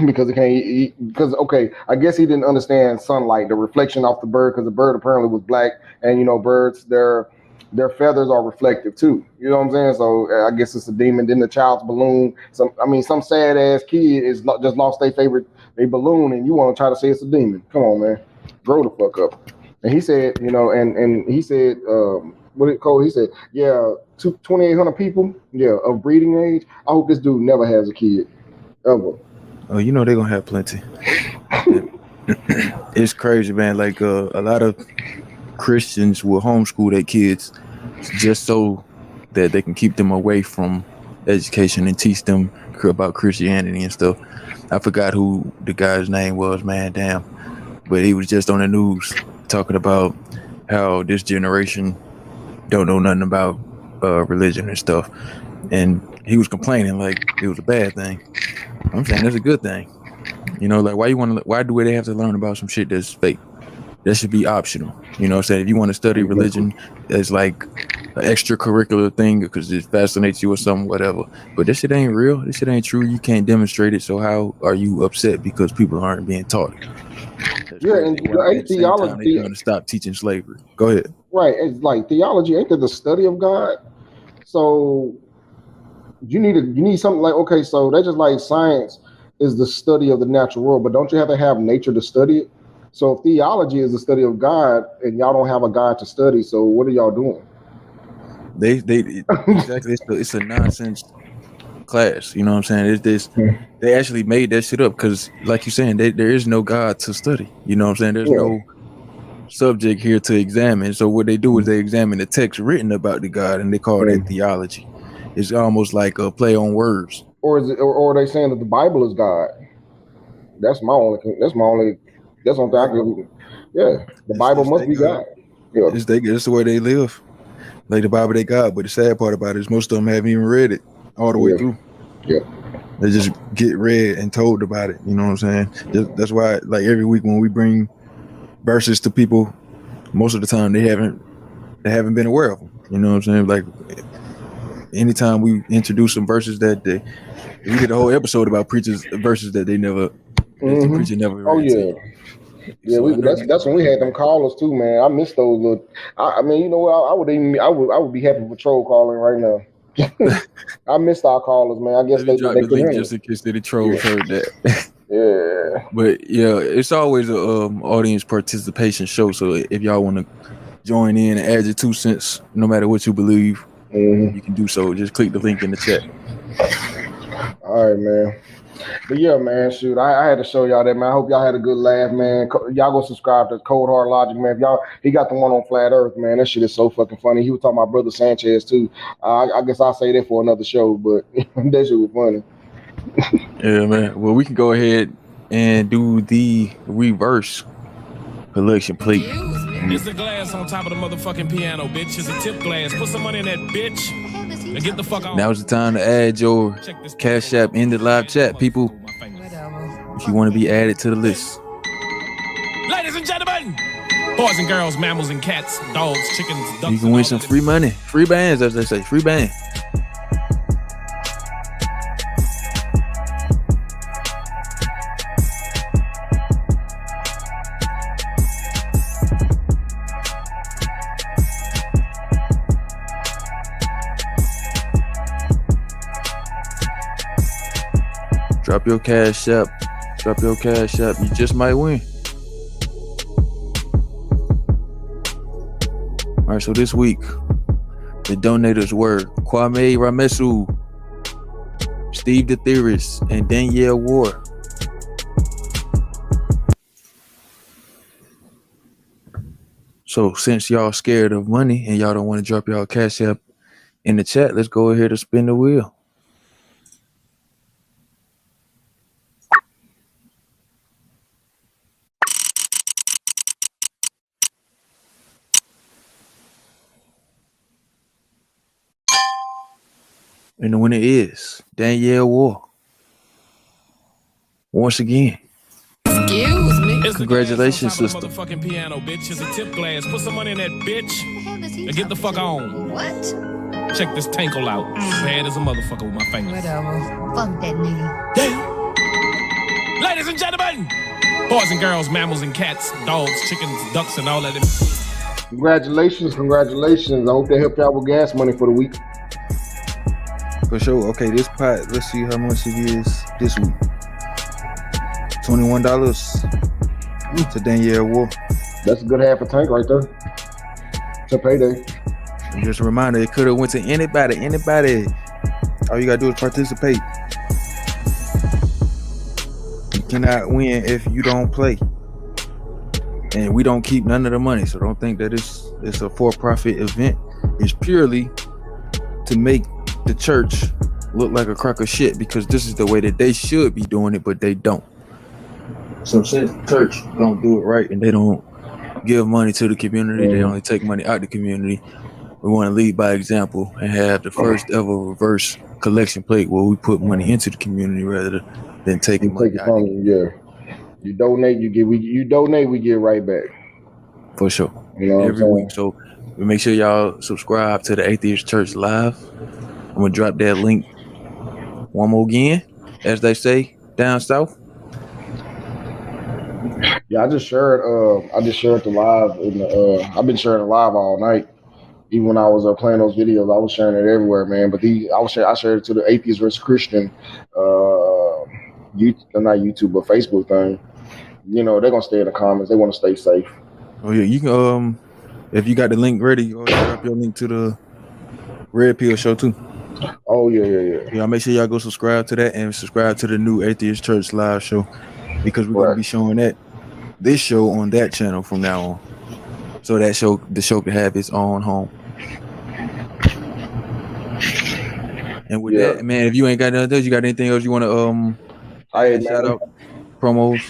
because it can't eat. Because okay, I guess he didn't understand sunlight, the reflection off the bird, because the bird apparently was black, and you know birds their feathers are reflective too. You know what I'm saying? So I guess it's a demon. Then the child's balloon. Some sad ass kid just lost their balloon, and you want to try to say it's a demon? Come on, man, grow the fuck up. And he said, you know, and he said, what it called? He said, yeah, 2,800 people, of breeding age. I hope this dude never has a kid, ever. Oh, you know they're gonna have plenty. It's crazy, man. Like a lot of Christians will homeschool their kids just so that they can keep them away from education and teach them about Christianity and stuff. I forgot who the guy's name was, man, damn. But he was just on the news talking about how this generation don't know nothing about religion and stuff. And he was complaining like it was a bad thing. I'm saying it's a good thing. You know, like why do they have to learn about some shit that's fake? That should be optional. You know what I'm saying? If you want to study religion as like an extracurricular thing because it fascinates you or something, whatever. But this shit ain't real. This shit ain't true. You can't demonstrate it. So how are you upset because people aren't being taught? That's Yeah, crazy. and While at ain't the same time, they're theology trying to stop teaching slavery. Go ahead. right? It's like theology ain't that the study of God? So you need something like, okay, so that's just like science is the study of the natural world, but don't you have to have nature to study it? So if theology is the study of God and y'all don't have a God to study, so what are y'all doing? They exactly. It's a nonsense class. You know what I'm saying? It's this. They actually made that shit up because, like you're saying, there is no God to study. You know what I'm saying? There's Yeah. no subject here to examine. So what they do is they examine the text written about the God, and they call that theology. It's almost like a play on words. Or is it, or are they saying that the Bible is God? That's my only. That's my only. That's something I can. Yeah, the Bible It's must they be God. God. Yeah. It's the way they live. Like the Bible, they God. But the sad part about it is most of them haven't even read it all the way through. Yeah. They just get read and told about it. You know what I'm saying? That's why, like every week when we bring verses to people, most of the time they haven't been aware of them. You know what I'm saying? Like anytime we introduce some verses that we did a whole episode about preachers verses that the preacher never Oh read to yeah. you. Yeah, So I know that's when we had them callers too, man. I miss those little. I mean, you know what? I would be happy with troll calling right now. I missed our callers, man. I guess let me drop they the couldn't link hear just me. in case any trolls heard that. Yeah. But yeah, it's always a audience participation show. So if y'all want to join in and add your 2 cents, no matter what you believe, you can do so. Just click the link in the chat. All right, man. But yeah, man, shoot, I had to show y'all that, man. I hope y'all had a good laugh, man. Y'all go subscribe to Cold Hard Logic, man. If y'all, he got the one on Flat Earth, man. That shit is so fucking funny. He was talking about Brother Sanchez too. I guess I'll say that for another show, but that shit was funny. Yeah, man. Well, we can go ahead and do the reverse collection plate. It's a glass on top of the motherfucking piano, bitch. It's a tip glass. Put some money in that bitch. And get the fuck on. Now's the time to add your Cash App in the live chat, people. If you want to be added to the list. Ladies and gentlemen, boys and girls, mammals and cats, dogs, chickens, ducks. You can win some free money. Free bands, as they say. Free band. Drop your Cash App. Drop your Cash App. You just might win. All right, so this week, the donators were Kwame Ramesu, Steve the Theorist, and Danielle Ward. So since y'all scared of money and y'all don't want to drop y'all Cash App in the chat, let's go ahead and spin the wheel. And the winner is Danielle Ward. Once again. Excuse me. Congratulations, It's the sister. glass on top of the motherfucking piano, bitch. It's a tip glass. Put some money in that bitch. And get the fuck on. What? Check this tankle out. Bad as a motherfucker with my fingers. Whatever. Fuck that nigga. Damn. Ladies and gentlemen, boys and girls, mammals and cats, dogs, chickens, ducks, and all that. Congratulations. I hope they helped y'all with gas money for the week. For sure. Okay, this pot, let's see how much it is this week. $21 to Danielle Ward. That's a good half a tank right there. To payday. And just a reminder, it could have went to anybody. All you gotta do is participate. You cannot win if you don't play. And we don't keep none of the money, so don't think that it's a for-profit event. It's purely to make the church look like a crock of shit, because this is the way that they should be doing it, but they don't. So since the church don't do it right and they don't give money to the community, they only take money out the community, we want to lead by example and have the first ever reverse collection plate where we put money into the community rather than taking money out. From you, yeah. You donate, you get. You donate, we get right back. For sure. You know every week. So make sure y'all subscribe to the Atheist Church Live. I'm gonna drop that link one more again, as they say down south. Yeah, I just shared. I just shared the live. I've been sharing the live all night. Even when I was playing those videos, I was sharing it everywhere, man. But I shared it to the Atheist versus Christian, not YouTube, but Facebook thing. You know, they're gonna stay in the comments. They want to stay safe. Oh yeah, you can if you got the link ready, go ahead and drop your link to the Red Pill show too. Oh yeah. Yeah, make sure y'all go subscribe to that and subscribe to the new Atheist Church live show because we're gonna be showing this show on that channel from now on. So the show can have its own home. And with that, man, if you ain't got nothing else, you got anything else you want to shout out promos?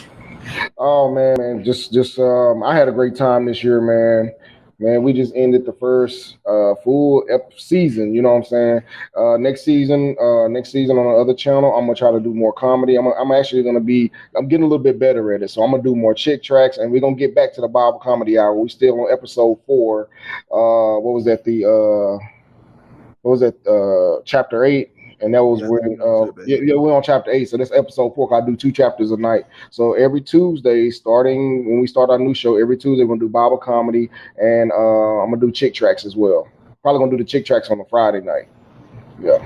Oh man, just I had a great time this year, man. Man, we just ended the first full season. You know what I'm saying? Next season on the other channel, I'm gonna try to do more comedy. I'm actually gonna I'm getting a little bit better at it, so I'm gonna do more chick tracks, and we're gonna get back to the Bible comedy hour. We still on episode 4. What was that? Chapter 8. And that was when we're on chapter 8. So that's episode 4. I do 2 chapters a night. So every Tuesday, starting when we start our new show, every Tuesday we're gonna do Bible comedy, and I'm gonna do chick tracks as well. Probably gonna do the chick tracks on a Friday night. Yeah.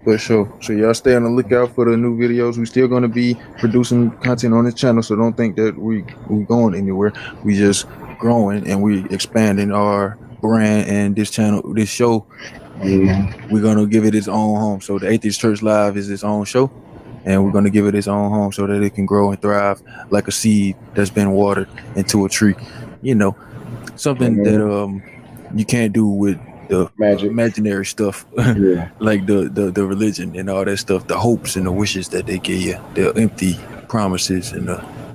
For sure. So y'all stay on the lookout for the new videos. We're still gonna be producing content on this channel, so don't think that we're going anywhere. We just growing and we expanding our brand and this show. We're gonna give it its own home. So the Atheist Church Live is its own show, and we're gonna give it its own home so that it can grow and thrive like a seed that's been watered into a tree. You know, something that you can't do with the imaginary stuff, like the religion and all that stuff, the hopes and the wishes that they give you, the empty promises, and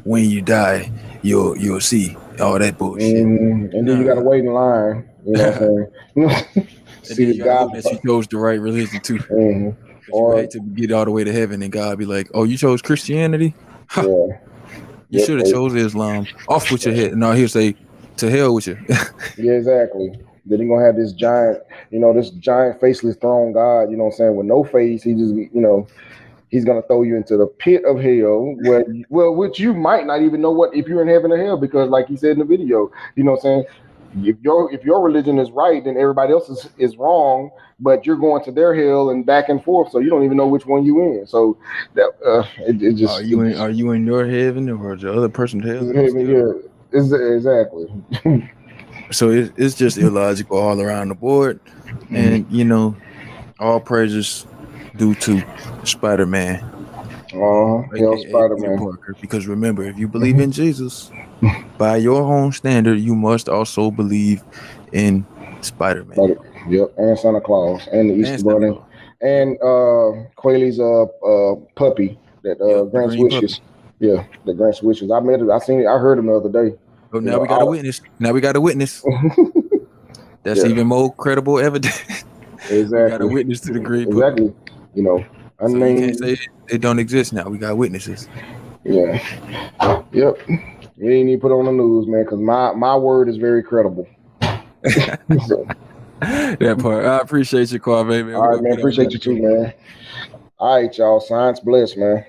when you die, you'll see all that bullshit. And then you gotta wait in line. You know what I'm saying? And then you gotta hope that you chose the right religion too. Or you hate to get all the way to heaven and God be like, "Oh, you chose Christianity? You should have chose Islam. Off with your head." No, he'll say, "To hell with you." Yeah, exactly. Then you're gonna have this giant faceless throne God, you know what I'm saying, with no face. He just, he's gonna throw you into the pit of hell, which you might not even know if you're in heaven or hell, because like he said in the video, you know what I'm saying, if your religion is right, then everybody else is wrong, but you're going to their hell and back and forth, so you don't even know which one you in. So that it just are you in your heaven or the other person's heaven? Yeah, exactly. So it's just illogical all around the board, and all praises due to Spider-Man. Spider-Man. Parker, because remember, if you believe in Jesus, by your own standard, you must also believe in Spider-Man. Yep, and Santa Claus, and the Easter Bunny, and Kweli's puppy that grants wishes. Yeah, that grants wishes. I met it. I seen it. I heard him the other day. Oh, now we got a witness. That's even more credible evidence. Exactly. We got a witness to the green puppy. Exactly. You can't say it don't exist now. We got witnesses. Yeah. Yep. We ain't need to put it on the news, man, because my word is very credible. That part. I appreciate you, Kweli, man. All right, man. Appreciate you too, man. All right, y'all. Science bless, man.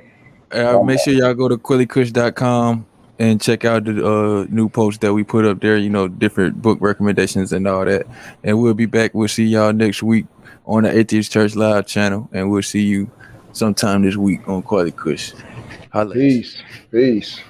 Make sure y'all go to QueliKush.com and check out the new posts that we put up there, different book recommendations and all that. And we'll be back. We'll see y'all next week on the Atheist Church Live channel, and we'll see you sometime this week on Kweli Kush. Peace.